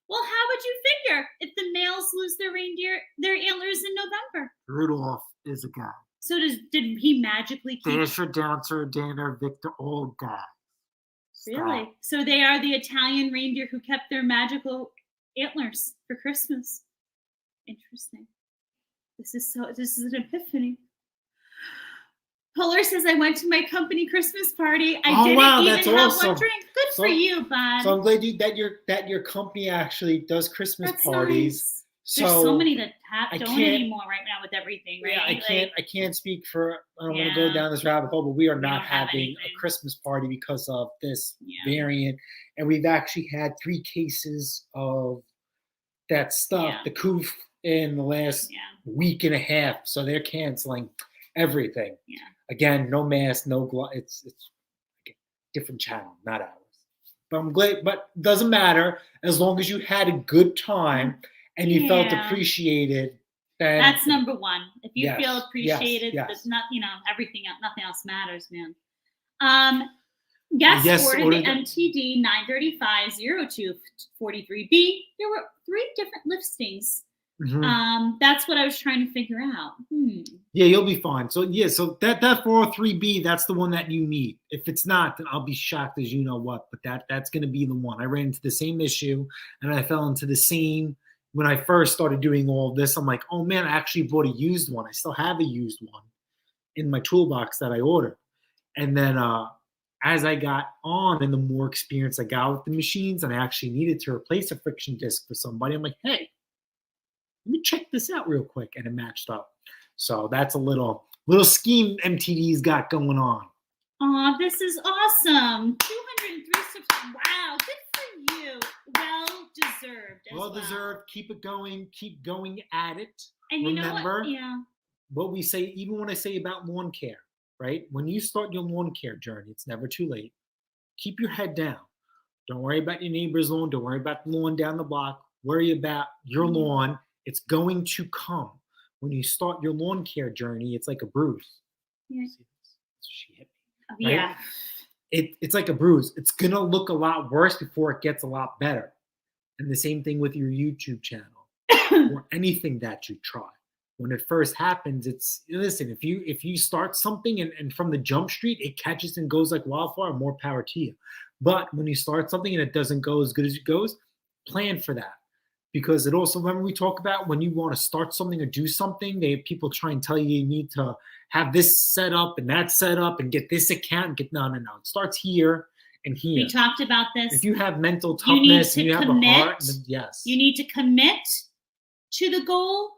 Well, how would you figure if the males lose their antlers in November? Rudolph is a guy. So did he magically keep... Dasher, Dancer, Danner, Victor, all guys. Really? So they are the Italian reindeer who kept their magical antlers for Christmas. Interesting. This is an epiphany. Polar says, I went to my company Christmas party. I didn't even have one drink. Good for you, bud. So I'm glad that your company actually does Christmas parties. Nice. There's so many that don't anymore right now with everything, right? Yeah, I can't speak for, I don't want to go down this rabbit hole, but we are not having a Christmas party because of this variant. And we've actually had 3 cases of that stuff, the coof, in the last week and a half. So they're canceling everything. Yeah. Again, no mask, no glove. It's a different channel, not ours. But I'm glad, but it doesn't matter as long as you had a good time and you felt appreciated. Then that's number one. If you feel appreciated, that's not, everything else, nothing else matters, man. Guest ordered the MTD 935-0243B. There were 3 different listings. That's what I was trying to figure out. Yeah, you'll be fine. So that 403B, that's the one that you need. If it's not, then I'll be shocked as you know what. But that's going to be the one. I ran into the same issue, and I fell into the same. When I first started doing all of this, I'm like, oh man, I actually bought a used one. I still have a used one in my toolbox that I ordered. And then as I got on and the more experience I got with the machines, and I actually needed to replace a friction disc for somebody, I'm like, hey, let me check this out real quick, and it matched up. So that's a little scheme MTD's got going on. Oh, this is awesome! 203 subscribers. Wow, good for you. Well deserved. Well deserved. Keep it going. Keep going at it. And remember, you know what we say. Even when I say about lawn care, right? When you start your lawn care journey, it's never too late. Keep your head down. Don't worry about your neighbor's lawn. Don't worry about the lawn down the block. Worry about your lawn. It's going to come. When you start your lawn care journey, it's like a bruise. Yeah. She hit me. Right? Yeah. It's like a bruise. It's going to look a lot worse before it gets a lot better. And the same thing with your YouTube channel or anything that you try. When it first happens, listen, if you start something and from the jump street, it catches and goes like wildfire, more power to you. But when you start something and it doesn't go as good as it goes, plan for that. Because it also, remember we talk about when you want to start something or do something, people try and tell you need to have this set up and that set up and get this account and no. It starts here and here. We talked about this. If you have mental toughness and you have a heart, then yes. You need to commit to the goal,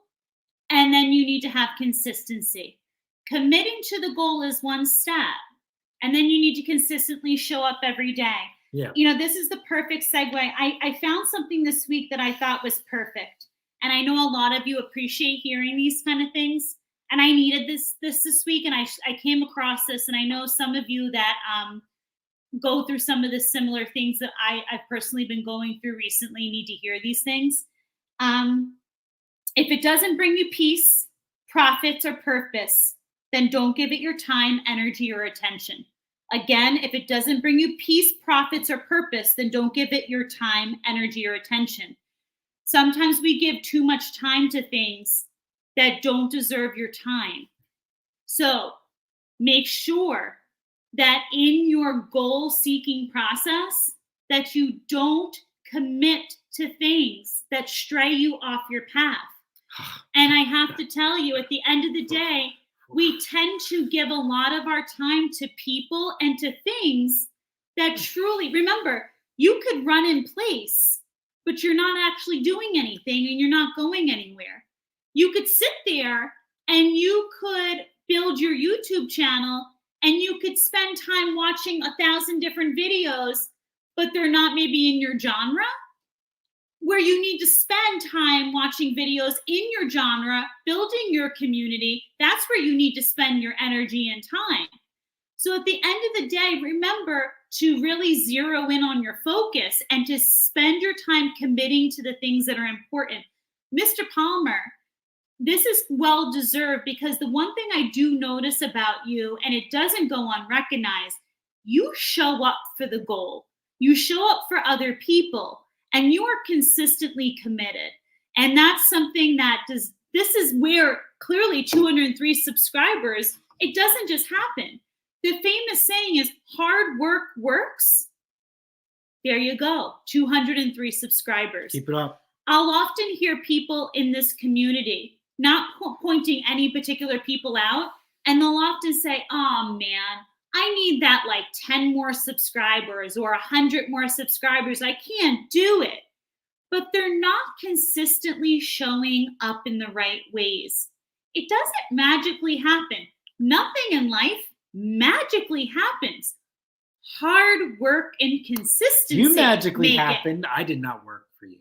and then you need to have consistency. Committing to the goal is one step, and then you need to consistently show up every day. Yeah. This is the perfect segue. I found something this week that I thought was perfect. And I know a lot of you appreciate hearing these kind of things. And I needed this week, and I came across this. And I know some of you that go through some of the similar things that I've personally been going through recently need to hear these things. If it doesn't bring you peace, profits, or purpose, then don't give it your time, energy, or attention. Again, if it doesn't bring you peace, profits, or purpose, then don't give it your time, energy, or attention. Sometimes we give too much time to things that don't deserve your time. So make sure that in your goal-seeking process that you don't commit to things that stray you off your path. And I have to tell you, at the end of the day, we tend to give a lot of our time to people and to things that truly, remember, you could run in place, but you're not actually doing anything and you're not going anywhere. You could sit there and you could build your YouTube channel and you could spend time watching 1,000 different videos, but they're not maybe in your genre, where you need to spend time watching videos in your genre, building your community. That's where you need to spend your energy and time. So at the end of the day, remember to really zero in on your focus and to spend your time committing to the things that are important. Mr. Palmer, this is well deserved, because the one thing I do notice about you, and it doesn't go unrecognized, you show up for the goal. You show up for other people. And you are consistently committed. And that's something that this is where clearly 203 subscribers, it doesn't just happen. The famous saying is hard work works. There you go, 203 subscribers. Keep it up. I'll often hear people in this community, not pointing any particular people out, and they'll often say, oh man, I need that like 10 more subscribers or 100 more subscribers. I can't do it. But they're not consistently showing up in the right ways. It doesn't magically happen. Nothing in life magically happens. Hard work and consistency. You magically happened. I did not work for you.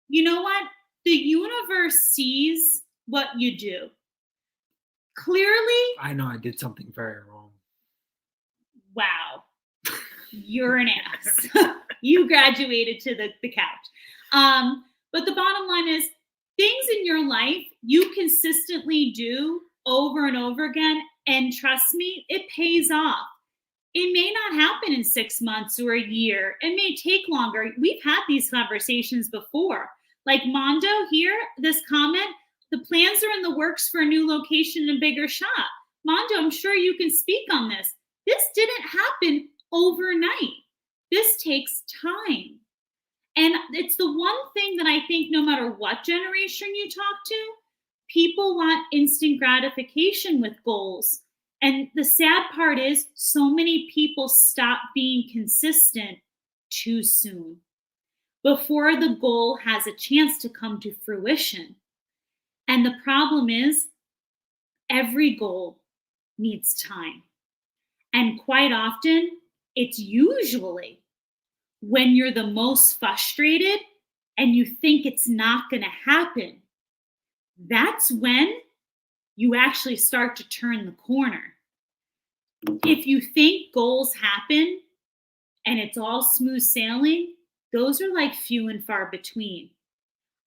You know what? The universe sees what you do. Clearly, I know I did something very wrong. Wow. You're an ass. You graduated to the couch. But the bottom line is, things in your life you consistently do over and over again, and trust me, it pays off. It may not happen in 6 months or a year. It may take longer. We've had these conversations before. Like Mondo here, this comment, the plans are in the works for a new location and a bigger shop. Mondo, I'm sure you can speak on this. This didn't happen overnight. This takes time. And it's the one thing that I think no matter what generation you talk to, people want instant gratification with goals. And the sad part is so many people stop being consistent too soon, before the goal has a chance to come to fruition. And the problem is, every goal needs time. And quite often, it's usually when you're the most frustrated and you think it's not going to happen. That's when you actually start to turn the corner. If you think goals happen and it's all smooth sailing, those are like few and far between.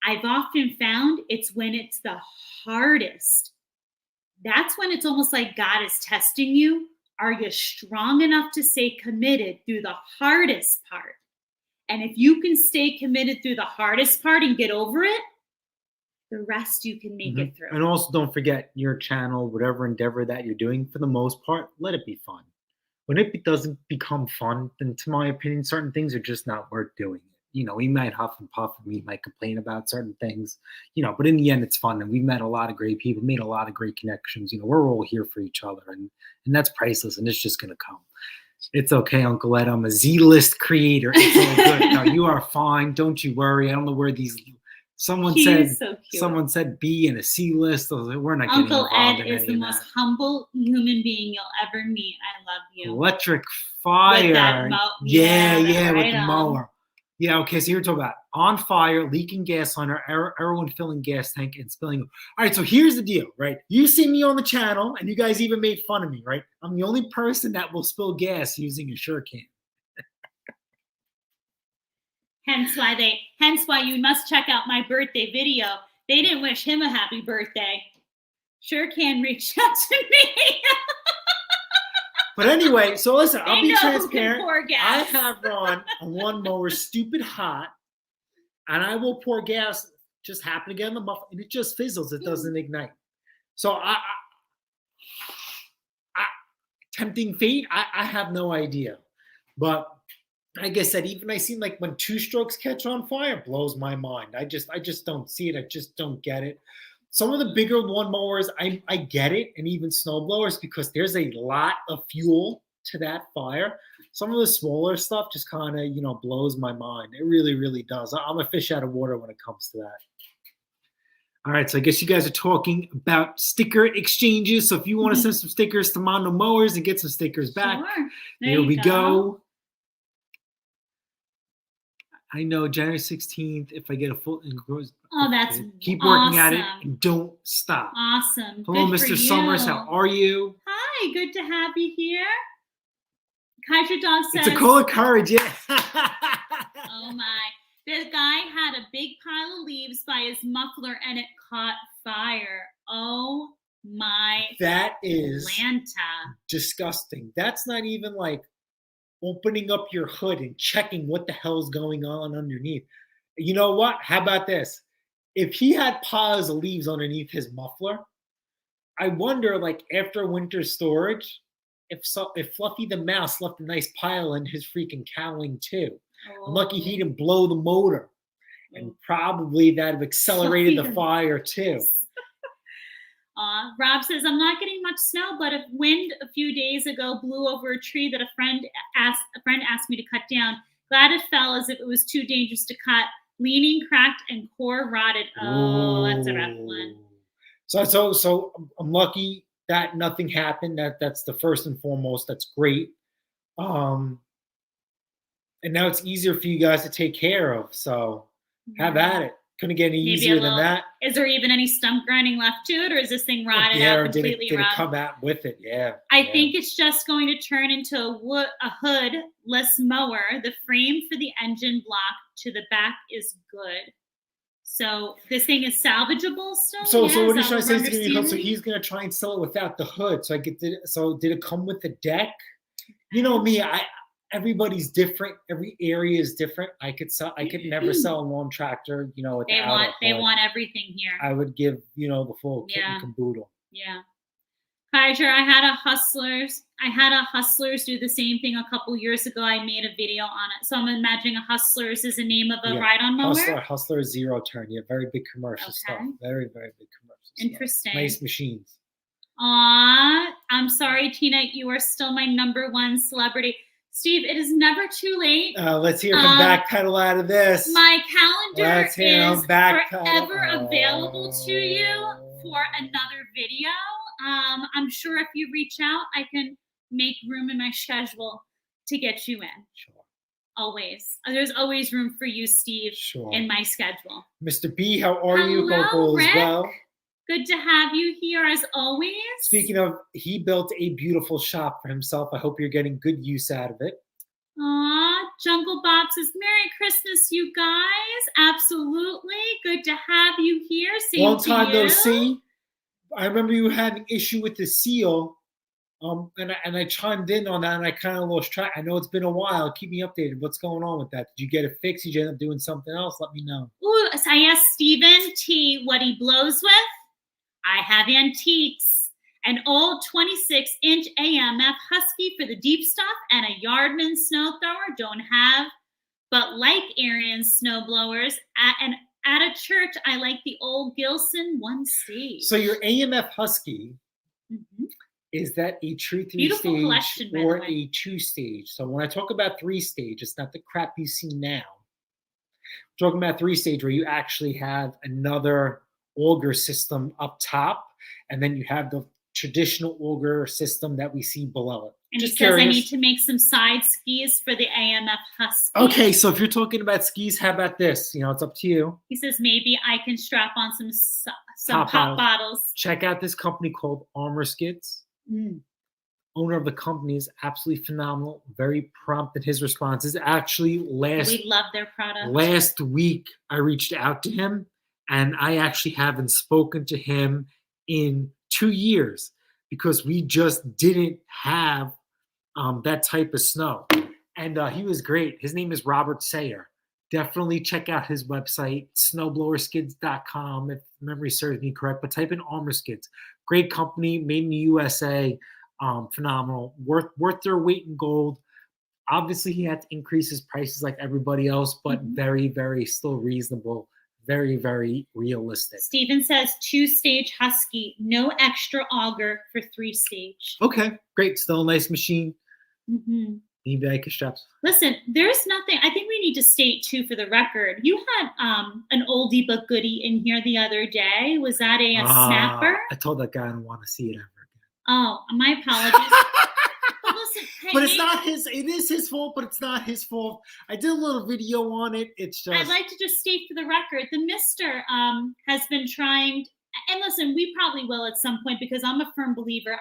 I've often found it's when it's the hardest. That's when it's almost like God is testing you. Are you strong enough to stay committed through the hardest part? And if you can stay committed through the hardest part and get over it, the rest you can make it through. And also don't forget your channel, whatever endeavor that you're doing, for the most part, let it be fun. When it doesn't become fun, then to my opinion, certain things are just not worth doing. You know, we might huff and puff and we might complain about certain things, you know, but in the end, it's fun. And we met a lot of great people, made a lot of great connections. You know, we're all here for each other, and that's priceless, and it's just going to come. It's okay, Uncle Ed. I'm a Z-list creator. It's all good. No, you are fine. Don't you worry. I don't know where these... Someone said B in a C list. We're not getting Uncle involved Ed in is the any most of that. humble human being you'll ever meet. I love you. Electric fire. With that yeah, with right the on. mower. Yeah, okay, so you're talking about on fire, leaking gas liner, everyone filling gas tank and spilling. All right, so here's the deal, right? You see me on the channel, and you guys even made fun of me, right? I'm the only person that will spill gas using a sure can. Hence why you must check out my birthday video. They didn't wish him a happy birthday. Sure can reach out to me. But anyway, so listen, I'll be know who can transparent. pour gas. I have Ron a lawnmower stupid hot, and I will pour gas just happen to get on the muffler, and it just fizzles. It doesn't ignite. So tempting fate. I have no idea, but like I said, even I seen like when two strokes catch on fire, it blows my mind. I just don't see it. I just don't get it. Some of the bigger lawnmowers, I get it, and even snowblowers, because there's a lot of fuel to that fire. Some of the smaller stuff just kind of, blows my mind. It really, really does. I'm a fish out of water when it comes to that. All right, so I guess you guys are talking about sticker exchanges. So if you want to send some stickers to Mondo Mowers and get some stickers back, Sure. here we go. I know January 16th, if I get a full engrossed. Oh, that's keep awesome. working at it and don't stop. Awesome. Hello, Good Mr. Summers. How are you? Hi, good to have you here. Kaiser Dog says, it's a call of courage, yeah. Oh my. This guy had a big pile of leaves by his muffler and it caught fire. Oh my. That is Atlanta. Disgusting. That's not even like opening up your hood and checking what the hell's going on underneath. You know what? How about this? If he had piles of leaves underneath his muffler, I wonder, like, after winter storage, if Fluffy the mouse left a nice pile in his freaking cowling too. I'm lucky he didn't blow the motor, and probably that have accelerated the fire too. Rob says, I'm not getting much snow, but a wind a few days ago blew over a tree that a friend asked me to cut down. Glad it fell, as if it was too dangerous to cut. Leaning, cracked, and core rotted. Oh, that's a rough one. So I'm lucky that nothing happened. That's the first and foremost. That's great. And now it's easier for you guys to take care of. So have at it. Couldn't get any easier than that. Is there even any stump grinding left to it, or is this thing rotted out completely? Did it come out with it? Yeah. I think it's just going to turn into a hoodless mower. The frame for the engine block to the back is good. So this thing is salvageable still. So what he's trying to say is he's going to try and sell it without the hood. So did it come with the deck? You know me, everybody's different. Every area is different. I could never sell a lawn tractor, without they want everything here. I would give, the full kit and caboodle. Yeah. Kaiser, I had a Hustlers do the same thing a couple years ago. I made a video on it. So I'm imagining a Hustlers is the name of a ride-on mower. Hustler zero turn. Yeah, very big commercial stuff. Very, very big commercial Interesting. Stuff. Nice machines. I'm sorry, Tina. You are still my #1 celebrity. Steve, it is never too late. Let's hear him backpedal out of this. My calendar is forever available to you for another video. I'm sure if you reach out, I can make room in my schedule to get you in. Sure. Always. There's always room for you, Steve, in my schedule. Mr. B, how are you? Hope all is well. Good to have you here as always. Speaking of, he built a beautiful shop for himself. I hope you're getting good use out of it. Jungle Bob says, Merry Christmas, you guys. Absolutely. Good to have you here. Long time no see. I remember you having issue with the seal. And I chimed in on that, and I kind of lost track. I know it's been a while. Keep me updated. What's going on with that? Did you get it fixed? Did you end up doing something else? Let me know. Ooh, so I asked Stephen T what he blows with. I have antiques, an old 26-inch AMF Husky for the deep stuff, and a Yardman snow thrower. Don't have, but like Arian's snow blowers. At a church, I like the old Gilson 1-stage. So your AMF Husky, is that a true 3-stage or a 2-stage? So when I talk about 3-stage, it's not the crap you see now. I'm talking about 3-stage where you actually have another auger system up top, and then you have the traditional auger system that we see below it. And just he says I need to make some side skis for the AMF Husky. Okay, so if you're talking about skis, how about this? It's up to you. He says maybe I can strap on some pop bottles. Check out this company called Armor Skids. Owner of the company is absolutely phenomenal. Very prompt in his responses. Actually, we love their product. Last week, I reached out to him, and I actually haven't spoken to him in 2 years because we just didn't have that type of snow. And he was great. His name is Robert Sayer. definitely check out his website, snowblowerskids.com, if memory serves me correct. But type in Armor Skids. Great company, made in the USA. Phenomenal. Worth their weight in gold. Obviously, he had to increase his prices like everybody else, but very, very still reasonable. Very, very realistic. Steven says 2-stage Husky, no extra auger for 3-stage. Okay, great. Still a nice machine. Maybe I could strap. Listen, there's nothing. I think we need to state too, for the record, you had an oldie but goodie in here the other day. Was that a snapper? I told that guy I don't want to see it ever again. Oh, my apologies. But listen, hey, but it's not his. It is his fault, but it's not his fault. I did a little video on it. It's just. I'd like to just state for the record, the Mister has been trying. And listen, we probably will at some point, because I'm a firm believer.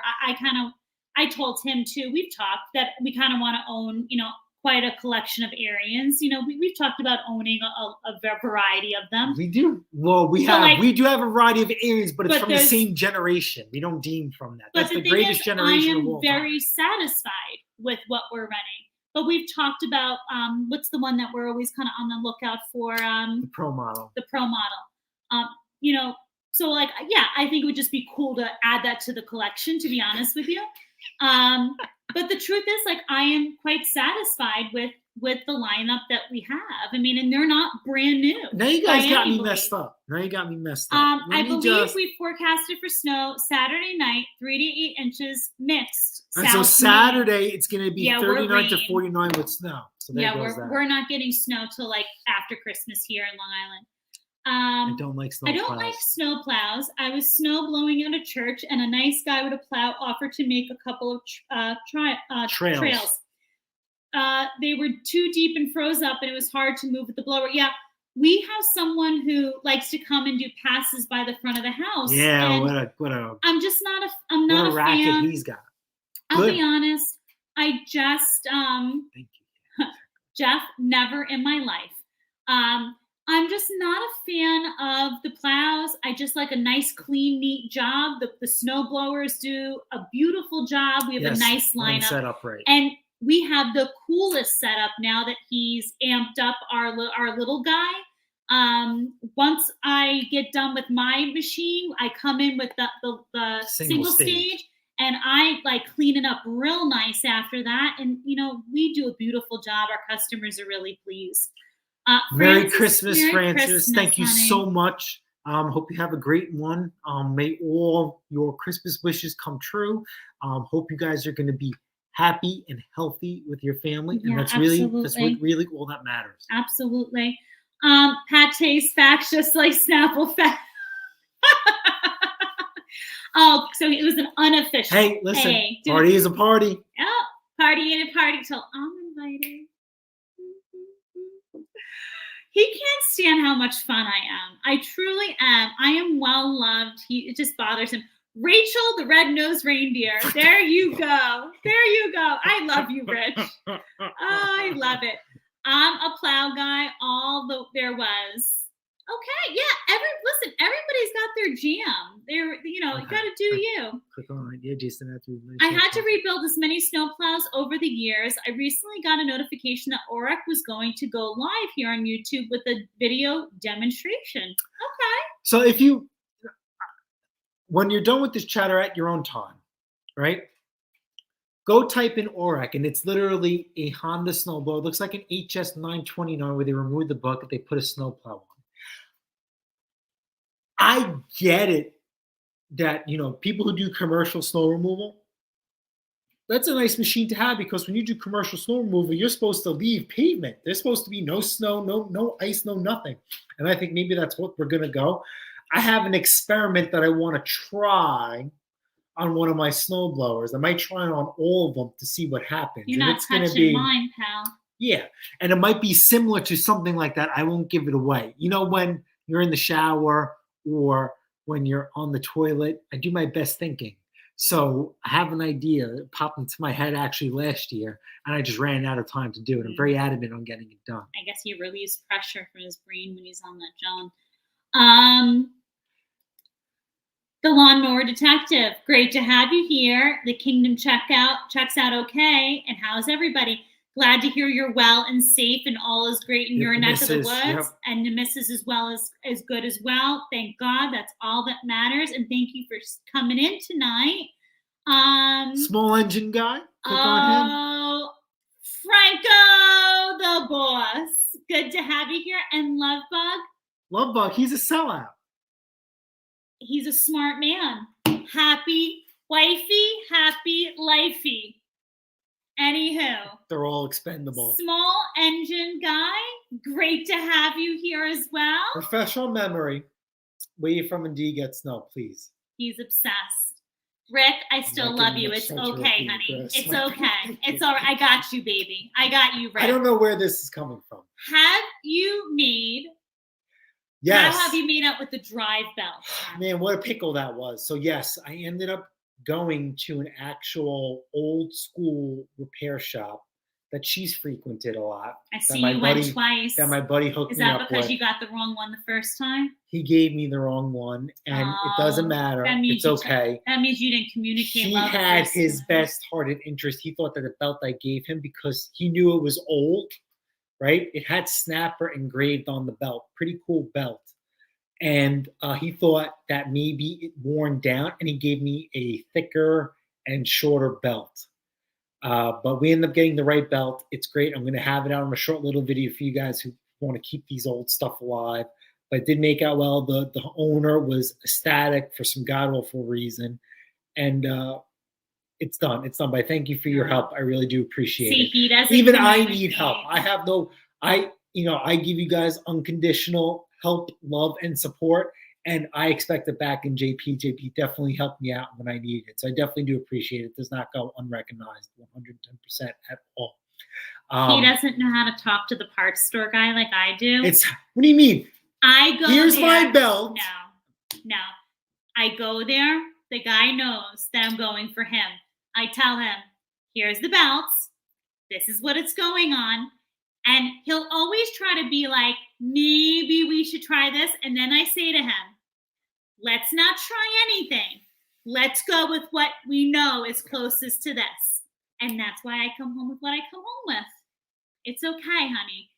I told him too. We've talked that we kind of want to own, quite a collection of Arians. We've talked about owning a variety of them. We do. Well, we do have a variety of Arians, but it's from the same generation. We don't deem from that. That's the greatest generation of all time. I am very satisfied with what we're running. But we've talked about what's the one that we're always kind of on the lookout for? The Pro model. The Pro model. So I think it would just be cool to add that to the collection, to be honest with you. But the truth is, I am quite satisfied with the lineup that we have. I mean, and they're not brand new. Now you guys got me messed up. I believe we forecasted for snow Saturday night, 3 to 8 inches mixed. So Saturday it's going to be 39 to 49 with snow. So we're not getting snow till after Christmas here in Long Island. I don't like snow snowplows. I was snow blowing at a church, and a nice guy with a plow offered to make a couple of trails. They were too deep and froze up, and it was hard to move with the blower. Yeah, we have someone who likes to come and do passes by the front of the house. Yeah, what a I'm just not a racket fan. He's got. I'll be honest. I just Thank you. Jeff, never in my life. I'm just not a fan of the plows. I just like a nice, clean, neat job. The snow blowers do a beautiful job. We have a nice lineup. Set up right. And we have the coolest setup now that he's amped up our little guy. Once I get done with my machine, I come in with the single stage. And I clean it up real nice after that. And, we do a beautiful job. Our customers are really pleased. Merry Christmas, Francis. Thank you so much. Hope you have a great one. May all your Christmas wishes come true. Hope you guys are going to be happy and healthy with your family. And that's really all that matters. Absolutely. Pate's facts just like Snapple facts. Oh, so it was an unofficial. Hey, listen, party is a party. Yep, party ain't a party till I'm invited. He can't stand how much fun I am. I truly am. I am well loved. It just bothers him. Rachel, the red-nosed reindeer. There you go. There you go. I love you, Rich. Oh, I love it. I'm a plow guy. There was. Okay, yeah. Listen, everybody's got their jam. You got to do you. Click on it. Yeah, Jason. I had to rebuild as many snowplows over the years. I recently got a notification that Orek was going to go live here on YouTube with a video demonstration. Okay. So when you're done with this chatter at your own time, right? Go type in Orek, and it's literally a Honda snowblower. It looks like an HS 929 where they removed the bucket, they put a snowplow on. I get it that, people who do commercial snow removal, that's a nice machine to have, because when you do commercial snow removal, you're supposed to leave pavement. There's supposed to be no snow, no ice, no nothing. And I think maybe that's what we're going to go. I have an experiment that I want to try on one of my snow blowers. I might try it on all of them to see what happens. You're not touching mine, pal. Yeah. And it might be similar to something like that. I won't give it away. When you're in the shower, or when you're on the toilet, I do my best thinking. So I have an idea that popped into my head actually last year, and I just ran out of time to do it. I'm very adamant on getting it done. I guess he relieves pressure from his brain when he's on that John. The Lawnmower Detective, great to have you here. The Kingdom checks out okay. And how's everybody? Glad to hear you're well and safe and all is great in Yep, your the neck of the missus, woods. yep. And the missus as well is good as well. Thank God. That's all that matters. And thank you for coming in tonight. Small engine guy. Click on him. Oh, Franco, the boss. Good to have you here. And Lovebug, Lovebug, he's a sellout. he's a smart man. Happy wifey, happy lifey. Anywho, They're all expendable. small engine guy, great to have you here as well. Professional memory. Where you from and do you get snow, please? He's obsessed. Rick, I still not love getting you. much It's sense of okay, you, honey. Chris. It's okay. It's all right. I got you, baby. I got you, Rick. I don't know where this is coming from. Have you made? Yes. How have you made up with the drive belt? Man, what a pickle that was. So yes, I ended up going to an actual old school repair shop that she's frequented a lot. I see you went twice. That my buddy hooked Is me that up because with. you got the wrong one the first time? He gave me the wrong one, and it doesn't matter. That means It's okay. That means you didn't communicate. He love had first his time. best-hearted interest. He thought that the belt I gave him, because he knew it was old, right? It had snapper engraved on the belt. Pretty cool belt. And he thought that maybe it worn down, and he gave me a thicker and shorter belt. But we ended up getting the right belt. It's great. I'm going to have it out on a short little video for you guys who want to keep these old stuff alive. But it did make out well. The owner was ecstatic for some god-awful reason. And it's done. It's done. But thank you for your help. I really do appreciate it. He doesn't Even I need communicate. help. I give you guys unconditional help, love, and support. And I expect it back in JP. JP definitely helped me out when I needed it. So I definitely do appreciate it. It does not go unrecognized 110% at all. He doesn't know how to talk to the parts store guy like I do. What do you mean? I go Here's there. my belt. No. I go there. The guy knows that I'm going for him. I tell him, here's the belts. This is what it's going on. And he'll always try to be like, maybe we should try this. And then I say to him, let's not try anything. Let's go with what we know is closest to this. And that's why I come home with what I come home with. It's okay, honey.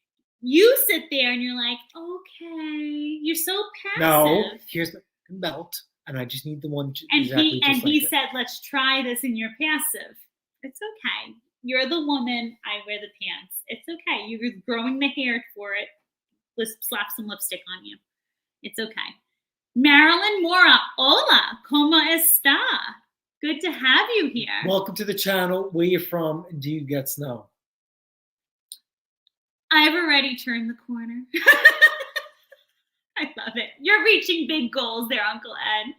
You sit there and you're like, okay, you're so passive. No, here's the belt, and I just need the one. And exactly he said, let's try this, and you're passive. It's okay. You're the woman. I wear the pants. It's okay. You're growing the hair for it. Let's slap some lipstick on you. It's okay. Marilyn Mora, hola, ¿cómo está? Good to have you here. Welcome to the channel. Where you from? Do you get snow? I've already turned the corner. I love it. You're reaching big goals there, Uncle Ed.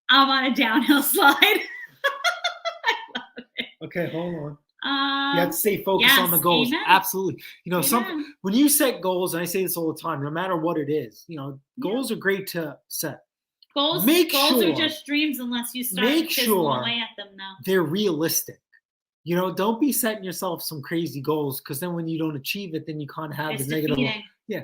I'm on a downhill slide. I love it. Okay, hold on. You have to stay focused yes, on the goals. amen. Absolutely. Amen. When you set goals, and I say this all the time, no matter what it is, goals are great to set. Goals are just dreams unless you start chiseling away at them now. They're realistic. Don't be setting yourself some crazy goals, because then when you don't achieve it, then you can't have the negative. Yeah.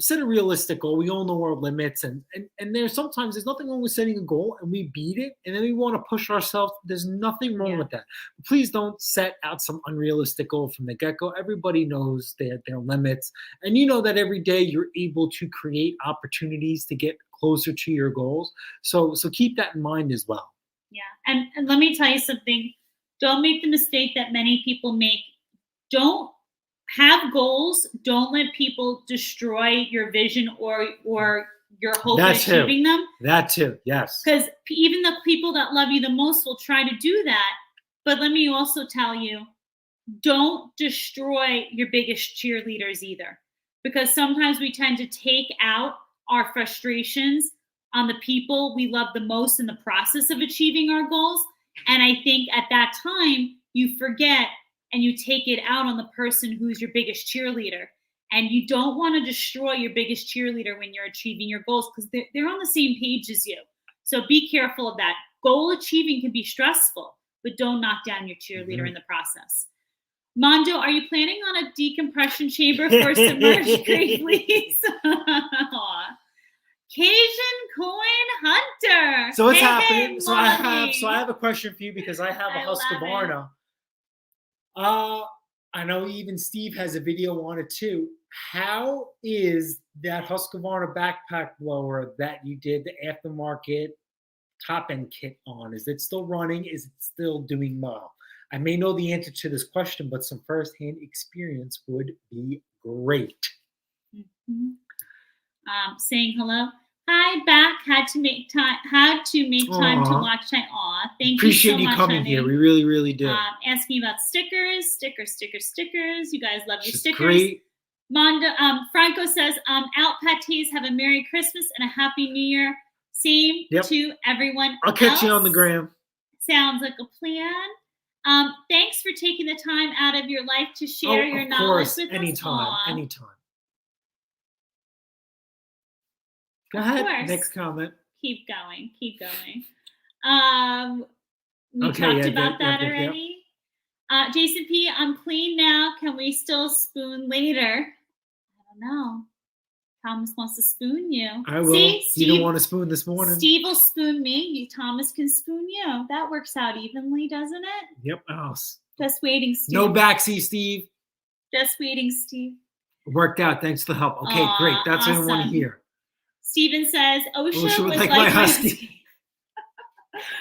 Set a realistic goal. We all know our limits, and there's nothing wrong with setting a goal and we beat it, and then we want to push ourselves. There's nothing wrong with that. Please don't set out some unrealistic goal from the get-go. Everybody knows their limits, and you know that every day you're able to create opportunities to get closer to your goals. So keep that in mind as well. Yeah. And let me tell you something. Don't make the mistake that many people make. Don't have goals. Don't let people destroy your vision or your hope of achieving them. That too, yes. Because even the people that love you the most will try to do that. But let me also tell you, don't destroy your biggest cheerleaders either. Because sometimes we tend to take out our frustrations on the people we love the most in the process of achieving our goals. And I think at that time, you forget and you take it out on the person who's your biggest cheerleader. And you don't want to destroy your biggest cheerleader when you're achieving your goals, because they're on the same page as you. So be careful of that. Goal achieving can be stressful, but don't knock down your cheerleader in the process. Mondo, are you planning on a decompression chamber for submerged grade, please? Cajun Coin Hunter. So what's happening? Hey, so I have a question for you, because I have a Husqvarna. I know even Steve has a video on it too. How is that Husqvarna backpack blower that you did the aftermarket top end kit on? Is it still running? Is it still doing well? I may know the answer to this question, but some firsthand experience would be great. Mhm. Saying hello. Hi, back. Had to make time. Had to make time to Aw. watch. Aw, thank Appreciate you so much, coming honey. here. We really, really do. Asking about stickers. You guys love your She's stickers. great. Franco says, out pates. Have a Merry Christmas and a Happy New Year. Same to everyone. I'll catch you on the gram. Sounds like a plan. Thanks for taking the time out of your life to share your knowledge with anytime, us. anytime. Go ahead. Next comment. Keep going. We talked about that already. Jason P, I'm clean now. Can we still spoon later? I don't know. Thomas wants to spoon you. I will. See, Steve, you don't want to spoon this morning. Steve will spoon me. Thomas can spoon you. That works out evenly, doesn't it? Yep. Just waiting, Steve. No backseat, Steve. Just waiting, Steve. Worked out. Thanks for the help. Okay, great. That's what I want to hear. Steven says, OSHA was like my husky.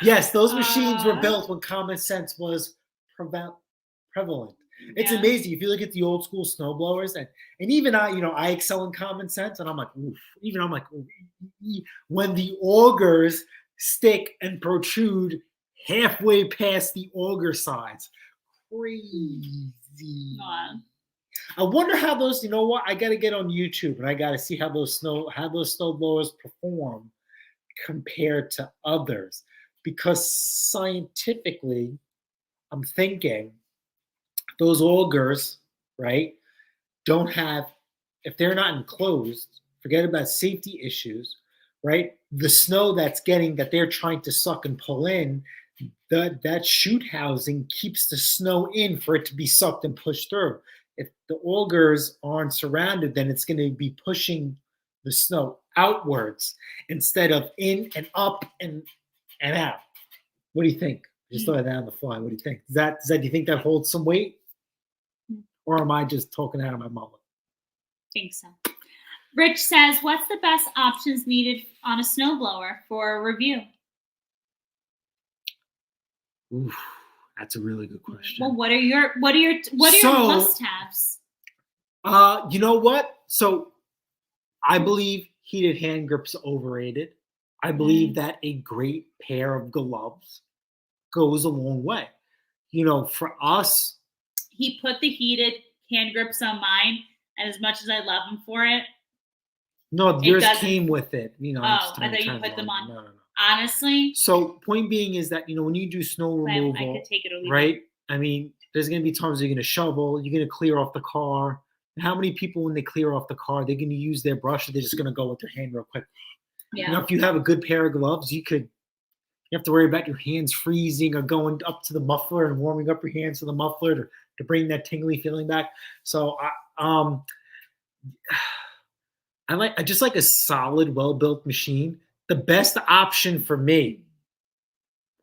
Yes, those machines were built when common sense was prevalent. It's amazing. If you look at the old school snowblowers, and even I excel in common sense, and I'm like, oof. Even I'm like, oof. When the augers stick and protrude halfway past the auger sides, crazy. I wonder how those. You know what? I got to get on YouTube and I got to see how those snowblowers perform compared to others, because scientifically, I'm thinking those augers, right, don't have, if they're not enclosed, forget about safety issues, right? The snow that they're trying to suck and pull in, that chute housing keeps the snow in for it to be sucked and pushed through. If the augers aren't surrounded, then it's going to be pushing the snow outwards instead of in and up and out. What do you think? Just thought of that on the fly. What do you think? Do you think that holds some weight? Or am I just talking out of my mullet? I think so. Rich says, what's the best options needed on a snowblower for a review? Oof, that's a really good question. Well, what are your must-haves? You know what? So I believe heated hand grips are overrated. I believe that a great pair of gloves goes a long way. For us, he put the heated hand grips on mine, and as much as I love him for it, no, yours came with it. I thought you put them on. No. Honestly. So point being is that when you do snow removal, I could take it or leave right? it. I mean, there's going to be times you're going to shovel, you're going to clear off the car. And how many people, when they clear off the car, they're going to use their brush, or they're just going to go with their hand real quick? Yeah. If you have a good pair of gloves, you have to worry about your hands freezing or going up to the muffler and warming up your hands to the muffler to bring that tingly feeling back. So I just like a solid, well-built machine. The best option for me,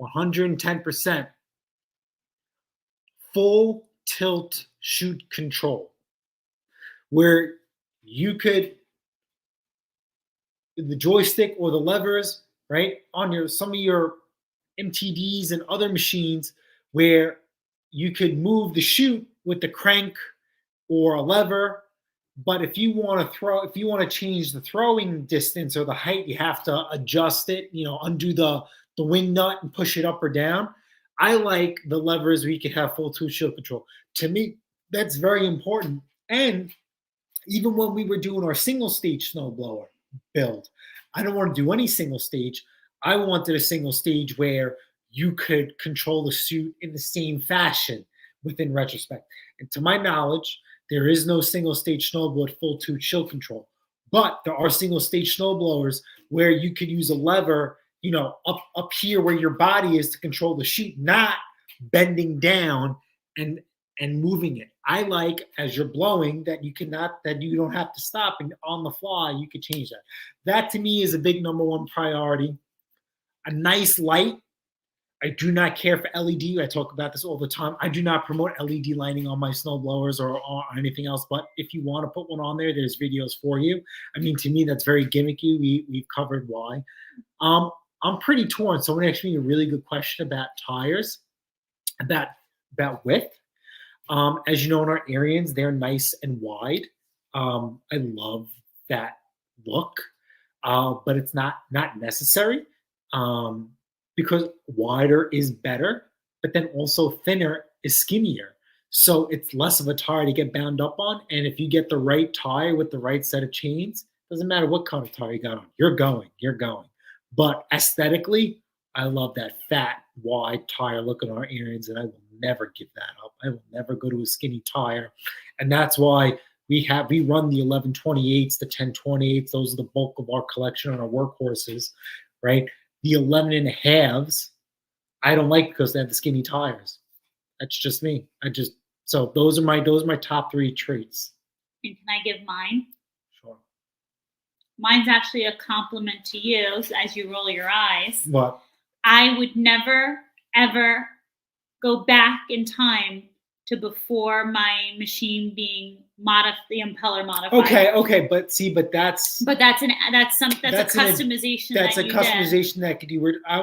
110%, full tilt chute control, where you could, the joystick or the levers, right, on some of your MTDs and other machines, where you could move the chute with the crank or a lever. But if you want to change the throwing distance or the height, you have to adjust it, undo the wing nut and push it up or down. I like the levers where you can have full tilt chute control. To me, that's very important. And even when we were doing our single stage snowblower build, I don't want to do any single stage. I wanted a single stage where you could control the chute in the same fashion within retrospect. And to my knowledge, there is no single stage snowblower with full tilt chute control. But there are single stage snowblowers where you could use a lever, up here where your body is to control the chute, not bending down and moving it. I like, as you're blowing, that you don't have to stop, and on the fly you could change that. That to me is a big number one priority. A nice light, I do not care for LED. I talk about this all the time. I do not promote LED lighting on my snow blowers or anything else. But if you want to put one on there, there's videos for you. I mean, to me, that's very gimmicky. We've covered why. I'm pretty torn. Someone asked me a really good question about tires, about width. As you know, in our Arians, they're nice and wide. I love that look, but it's not necessary. Because wider is better, but then also thinner is skinnier. So it's less of a tire to get bound up on. And if you get the right tire with the right set of chains, doesn't matter what kind of tire you got on, you're going. But aesthetically, I love that fat, wide tire look on our Arians, and I will never give that up. I will never go to a skinny tire. And that's why we run the 1128s, the 1028s. Those are the bulk of our collection on our workhorses, right? The 11 and a halves, I don't like because they have the skinny tires. That's just me. So those are my top 3 traits. And can I give mine? Sure. Mine's actually a compliment to you as you roll your eyes. What? I would never, ever go back in time to before my machine being the impeller modified. Okay, but that's a customization. That's a customization that could do.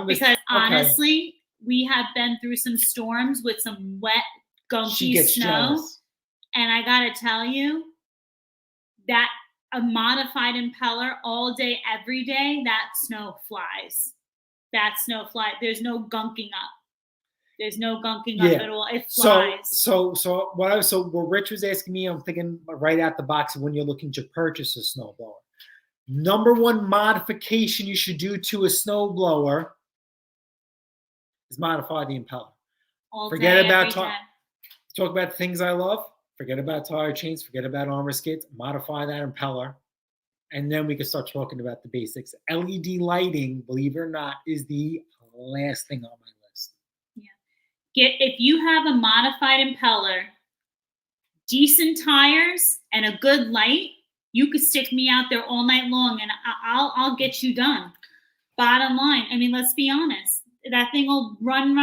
Because honestly, we have been through some storms with some wet, gunky snow, jealous. And I gotta tell you that a modified impeller all day, every day, that snow flies. There's no gunking up. There's no gunking up at all. It flies. So what Rich was asking me, I'm thinking right out the box of when you're looking to purchase a snowblower. Number 1 modification you should do to a snowblower is modify the impeller. Forget about talk about things I love. Forget about tire chains. Forget about armor skids. Modify that impeller. And then we can start talking about the basics. LED lighting, believe it or not, is the last thing on my list. If you have a modified impeller, decent tires, and a good light, you could stick me out there all night long, and I'll get you done. Bottom line, I mean, let's be honest. That thing will run.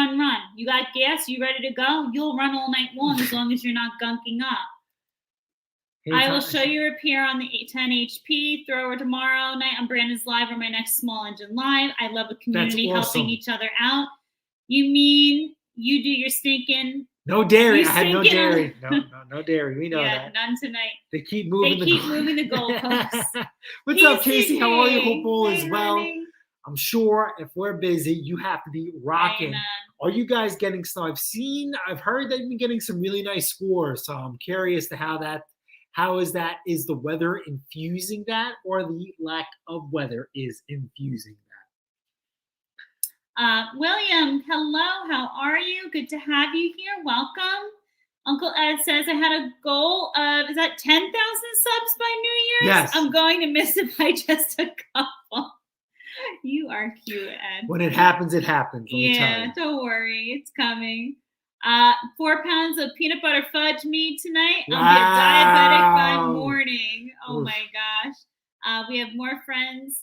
You got gas, you ready to go? You'll run all night long as long as you're not gunking up. I will show you a repair on the 10 HP thrower tomorrow night on Brandon's Live or my next small engine live. I love a community helping each other out. You mean you do your stinking? No dairy. I had no dairy. No dairy. We know that. None tonight. They keep moving the goalposts. What's up, Casey? How are you? Hope all is well. Honey. I'm sure if we're busy, you have to be rocking. Are you guys getting snow? I've heard that you've been getting some really nice scores. So I'm curious to how is that? Is the weather infusing that, or the lack of weather is infusing that? William, hello. How are you? Good to have you here. Welcome. Uncle Ed says I had a goal of, is that 10,000 subs by New Year's? Yes. I'm going to miss it by just a couple. You are cute, Ed. When it happens, it happens. Yeah, don't worry. It's coming. 4 pounds of peanut butter fudge meat tonight. Wow. I'll be diabetic by morning. Oh, my gosh. We have more friends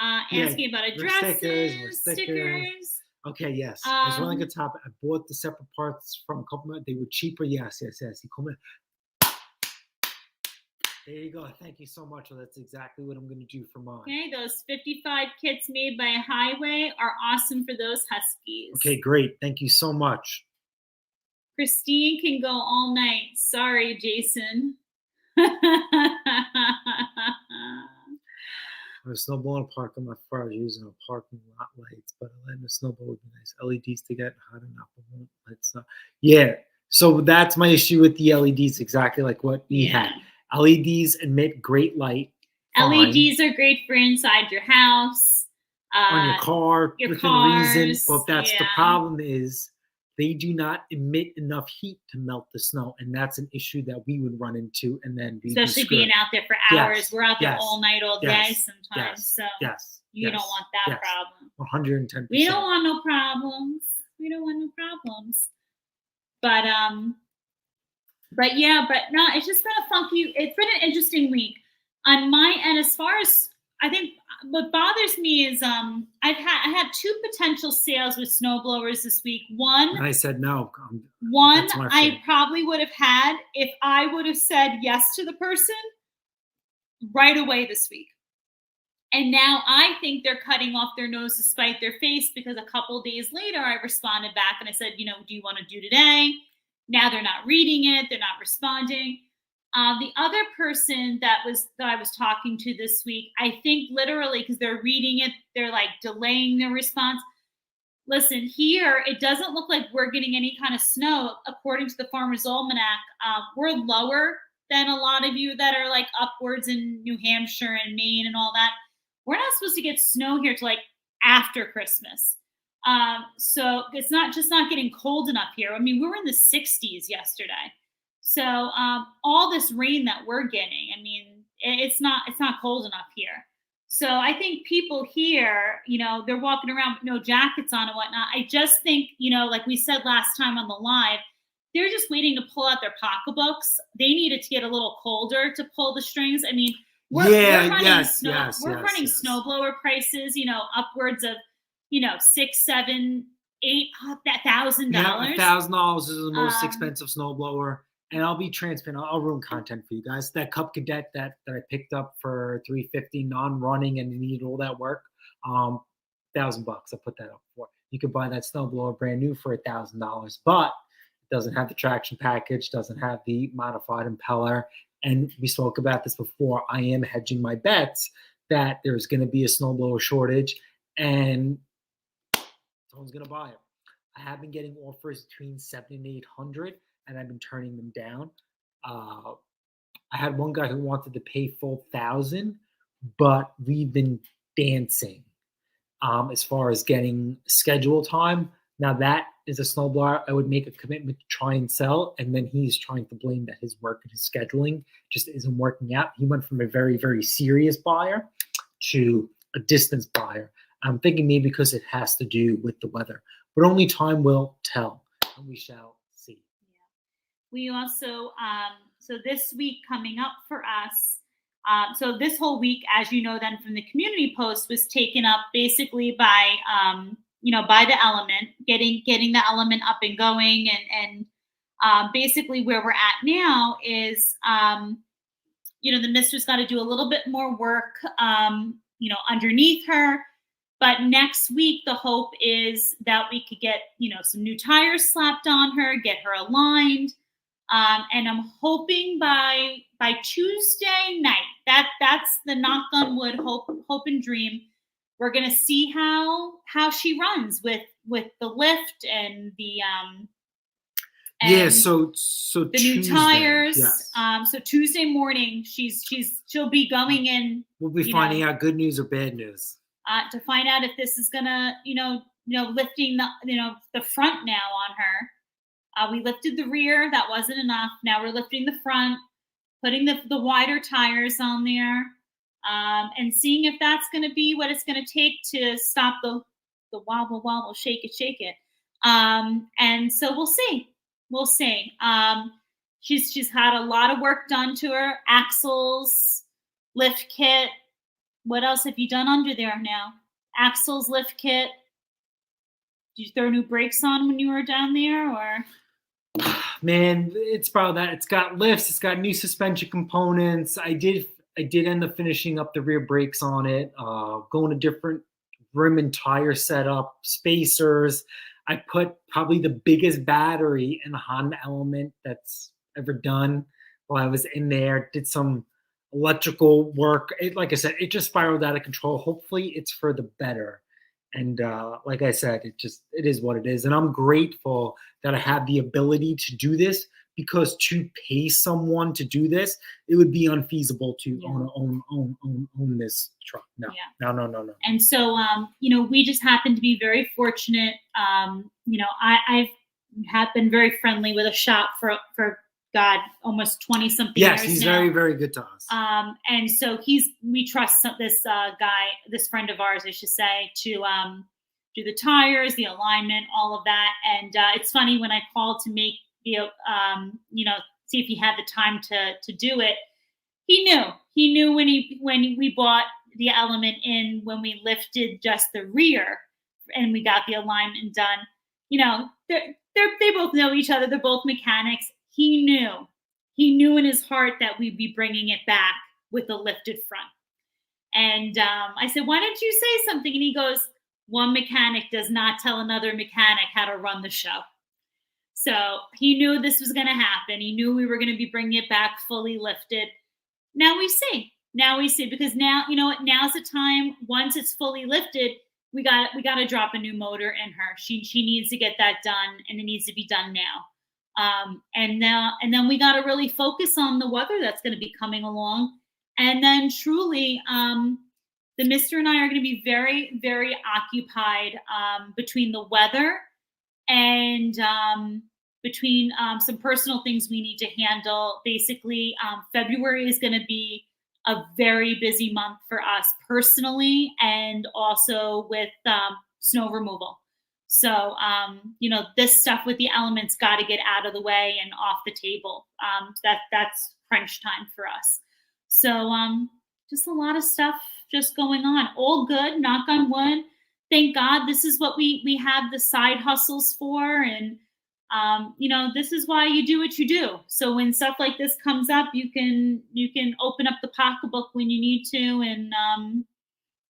asking about addresses, stickers. Okay, yes. There's one good topic. I bought the separate parts from a couple of, they were cheaper. Yes. You come in. There you go. Thank you so much. Well, that's exactly what I'm going to do for mine. Okay, those 55 kits made by a highway are awesome for those Huskies. Okay, great. Thank you so much. Christine can go all night. Sorry, Jason. I was snowballing park on my car. I was using a parking lot lights, but letting the snowball would be nice. LEDs to get hot enough. Lights up. Yeah. So that's my issue with the LEDs, exactly like what we had. LEDs emit great light. LEDs are great for inside your house. On your car, within reason. But that's the problem is they do not emit enough heat to melt the snow. And that's an issue that we would run into. And then especially being out there for hours. Yes. We're out there all night, all day sometimes. So you don't want that problem. 110%. We don't want no problems. But no, it's just been it's been an interesting week. On my end, as far as I think what bothers me is I had two potential sales with snowblowers this week. And I said no. One That's my I fault. probably would have had if I would have said yes to the person right away this week. And now I think they're cutting off their nose to spite their face, because a couple days later I responded back and I said, do you want to do today? Now they're not reading it. They're not responding. The other person that I was talking to this week, I think literally because they're reading it, they're like delaying their response. Listen, here, it doesn't look like we're getting any kind of snow. According to the Farmer's Almanac, we're lower than a lot of you that are like upwards in New Hampshire and Maine and all that. We're not supposed to get snow here till like after Christmas. So it's not getting cold enough here. I mean, we were in the 60s yesterday. So all this rain that we're getting, I mean, it's not cold enough here. So I think people here, they're walking around with no jackets on and whatnot. I just think, like we said last time on the live, they're just waiting to pull out their pocketbooks. They needed to get a little colder to pull the strings. I mean, we're running snowblower prices, upwards of, $6,000, $7,000, $8,000. Now, $1,000 is the most expensive snowblower. And I'll be transparent. I'll ruin content for you guys. That Cup Cadet that I picked up for $350 non-running and needed all that work, $1,000 I put that up for. You could buy that snowblower brand new for $1,000, but it doesn't have the traction package, doesn't have the modified impeller. And we spoke about this before. I am hedging my bets that there's going to be a snowblower shortage and someone's going to buy it. I have been getting offers between $700 and $800. And I've been turning them down. I had one guy who wanted to pay full $1,000, but we've been dancing as far as getting schedule time. Now that is a snowblower I would make a commitment to try and sell, and then he's trying to blame that his work and his scheduling just isn't working out. He went from a very, very serious buyer to a distance buyer. I'm thinking maybe because it has to do with the weather, but only time will tell, and we shall see. We also, so this week coming up for us, so this whole week, as you know, then from the community post was taken up basically by, by the element, getting the element up and going. And basically where we're at now is, the mistress got to do a little bit more work, underneath her. But next week, the hope is that we could get, some new tires slapped on her, get her aligned. And I'm hoping by Tuesday night, that's the knock on wood, hope and dream. We're gonna see how she runs with the lift and the so the Tuesday, new tires. Yes. So Tuesday morning she'll be going in. We'll be finding out good news or bad news. To find out if this is gonna lifting the front now on her. We lifted the rear. That wasn't enough. Now we're lifting the front, putting the wider tires on there, and seeing if that's going to be what it's going to take to stop the wobble, shake it. And so we'll see. She's had a lot of work done to her. Axles, lift kit. What else have you done under there now? Axles, lift kit. Did you throw new brakes on when you were down there, or? Man, it's probably that. It's got lifts. It's got new suspension components. I did end up finishing up the rear brakes on it, going to different rim and tire setup, spacers. I put probably the biggest battery in a Honda Element that's ever done while I was in there. Did some electrical work. Like I said, it just spiraled out of control. Hopefully it's for the better. And like I said, it is what it is. And I'm grateful that I have the ability to do this, because to pay someone to do this, it would be unfeasible to own this truck. No. And so, we just happen to be very fortunate. I've been very friendly with a shop for God, almost 20 something years. Yes, he's now. very, very good to us. And so we trust this guy, this friend of ours, I should say, to do the tires, the alignment, all of that. And it's funny, when I called to make see if he had the time to do it. He knew when we bought the element in when we lifted just the rear and we got the alignment done. You know, they both know each other. They're both mechanics. He knew in his heart that we'd be bringing it back with a lifted front. And I said, why don't you say something? And he goes, one mechanic does not tell another mechanic how to run the show. So he knew this was going to happen. He knew we were going to be bringing it back fully lifted. Now we see, because now, you know what, now's the time. Once it's fully lifted, we got to drop a new motor in her. She needs to get that done, and it needs to be done now. And then we got to really focus on the weather that's going to be coming along. And then truly, the Mister and I are going to be very, very occupied between the weather and between some personal things we need to handle. Basically, February is going to be a very busy month for us personally, and also with snow removal. So, you know, this stuff with the elements got to get out of the way and off the table. That's crunch time for us. So, just a lot of stuff just going on. All good, knock on wood. Thank God this is what we have the side hustles for. And, you know, this is why you do what you do. So when stuff like this comes up, you can open up the pocketbook when you need to. And,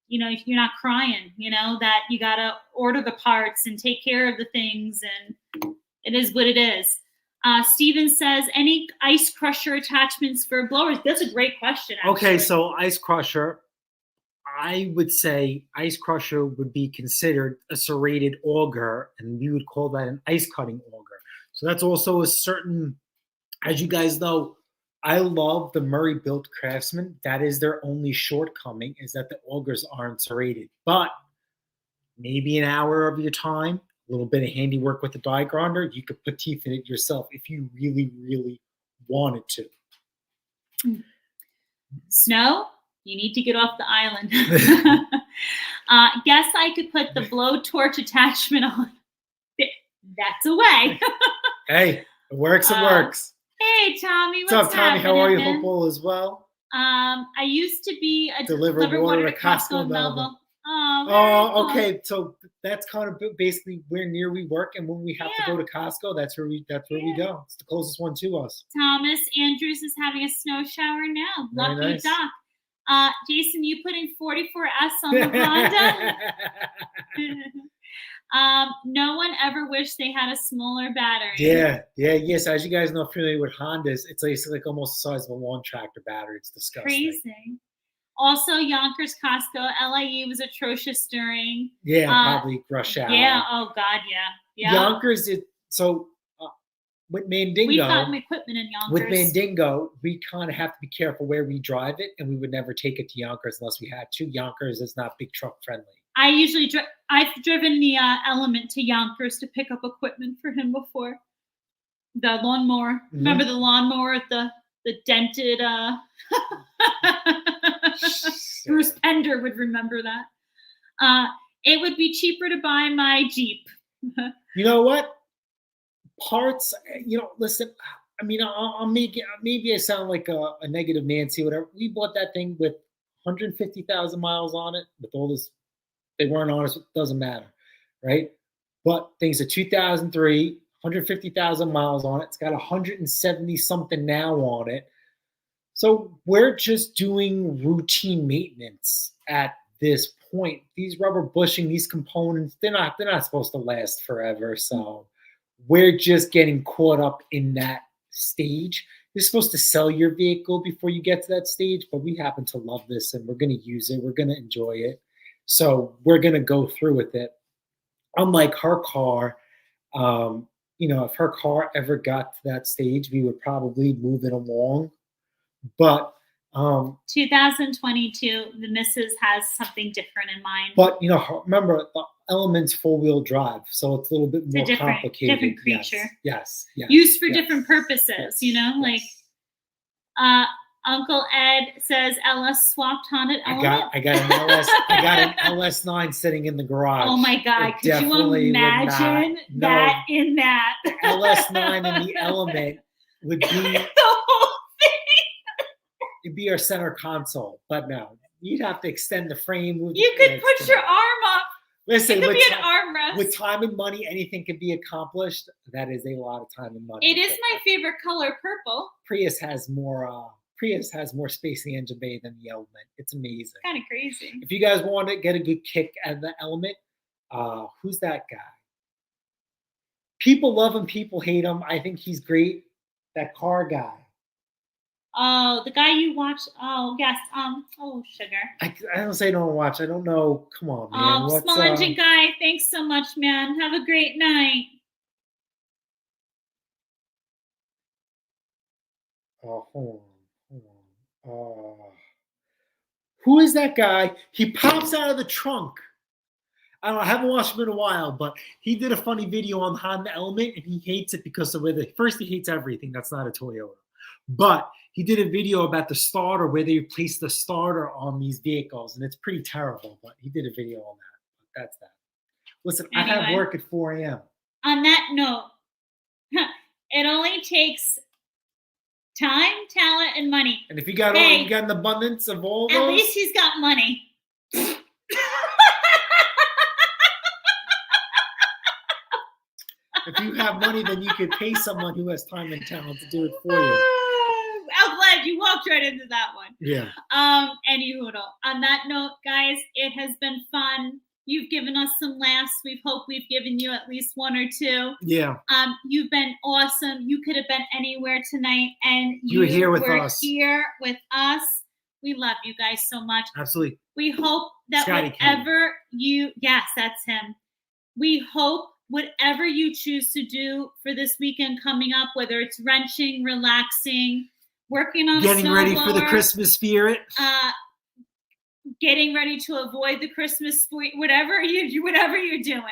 you know, you're not crying, you know, that you got to order the parts and take care of the things. And it is what it is. Steven says, any ice crusher attachments for blowers? That's a great question, actually. Okay, so ice crusher, I would say ice crusher would be considered a serrated auger, and we would call that an ice cutting auger. So that's also a certain, as you guys know, I love the Murray Built Craftsman. That is their only shortcoming, is that the augers aren't serrated. But maybe an hour of your time, a little bit of handiwork with the die grinder, you could put teeth in it yourself if you really, really wanted to. Snow, you need to get off the island. Guess I could put the blowtorch attachment on. That's a way. Hey, it works, it works. Hey, Tommy, what's up, Tommy? How are you? Hope all is well. I used to be a deliver water to Costco in Melville. Oh, okay. So that's kind of basically where near we work, and when we have to go to Costco, that's where we go. It's the closest one to us. Thomas Andrews is having a snow shower now. Lucky nice. Doc. Jason, you putting 44S on the Honda? No one ever wished they had a smaller battery. Yes. As you guys know, familiar with Hondas, it's like almost the size of a lawn tractor battery. It's disgusting. Crazy. Also, Yonkers Costco, LIE was atrocious during. Probably rush hour. Yeah. Oh God. Yeah. Yonkers. With Mandingo, we've gotten equipment in Yonkers. With Mandingo, we kind of have to be careful where we drive it, and we would never take it to Yonkers unless we had to. Yonkers is not big truck friendly. I usually I've driven the Element to Yonkers to pick up equipment for him before. The lawnmower. Mm-hmm. Remember the lawnmower at the dented Bruce Pender would remember that. It would be cheaper to buy my Jeep. You know what? Parts, listen, I mean, maybe I sound like a negative Nancy, whatever. We bought that thing with 150,000 miles on it, with all this. They weren't honest, it doesn't matter, right? But things are 2003, 150,000 miles on it. It's got 170 something now on it. So we're just doing routine maintenance at this point. These rubber bushing, these components, they're not supposed to last forever. So we're just getting caught up in that stage. You're supposed to sell your vehicle before you get to that stage, but we happen to love this and we're going to use it. We're going to enjoy it. So we're going to go through with it. Unlike her car, if her car ever got to that stage, we would probably move it along. But 2022, the missus has something different in mind. But remember, the Element's 4-wheel drive, so it's a little bit more complicated. Different creature. Yes. Used for different purposes. Like Uncle Ed says, LS swapped Honda Element. I got an LS. I got an LS9 sitting in the garage. Oh my God! Could you imagine that in that? The LS9 and the Element would be the whole thing. It'd be our center console, but no, you'd have to extend the frame. Move the You could legs, put your arm up. Listen, It could with, be an armrest. with time and money, anything can be accomplished. That is a lot of time and money. It is my favorite color, purple. Prius has more space in the engine bay than the Element. It's amazing. Kind of crazy. If you guys want to get a good kick at the Element, who's that guy? People love him, people hate him. I think he's great. That car guy. Oh, the guy you watch. Oh, yes. Oh, sugar. I don't say don't watch. I don't know. Come on, man. Oh, small engine guy. Thanks so much, man. Have a great night. Oh, hold on. Who is that guy? He pops out of the trunk. I don't know, I haven't watched him in a while, but he did a funny video on Honda Element, and he hates it because of first he hates everything that's not a Toyota. But he did a video about the starter, where they replace the starter on these vehicles, and it's pretty terrible. But he did a video on that. But that's that. Listen, Anyway. I have work at 4 a.m. On that note, it only takes time, talent, and money. And if you got Hey, you got an abundance of all At those, least he's got money. if you have money, then you could pay someone who has time and talent to do it for you. I'm glad you walked right into that one. Yeah. Any hoodle. On that note, guys, it has been fun. You've given us some laughs. We hope we've given you at least one or two. Yeah. You've been awesome. You could have been anywhere tonight, and You were here with were us. Here with us. We love you guys so much. Absolutely. We hope that Scotty whatever yes, that's him. We hope whatever you choose to do for this weekend coming up, whether it's wrenching, relaxing, working on Getting a ready for the snowblower, Christmas spirit. getting ready to avoid the Christmas spirit, whatever you're doing.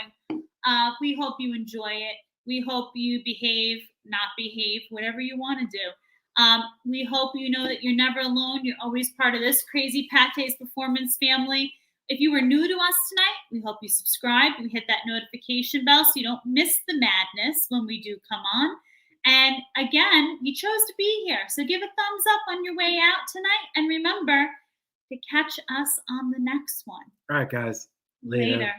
We hope you enjoy it. We hope you behave, not behave, whatever you want to do. We hope you know that you're never alone. You're always part of this crazy Pate's Performance family. If you were new to us tonight, we hope you subscribe and hit that notification bell so you don't miss the madness when we do come on. And again, you chose to be here, so give a thumbs up on your way out tonight. And remember to catch us on the next one. All right, guys. Later.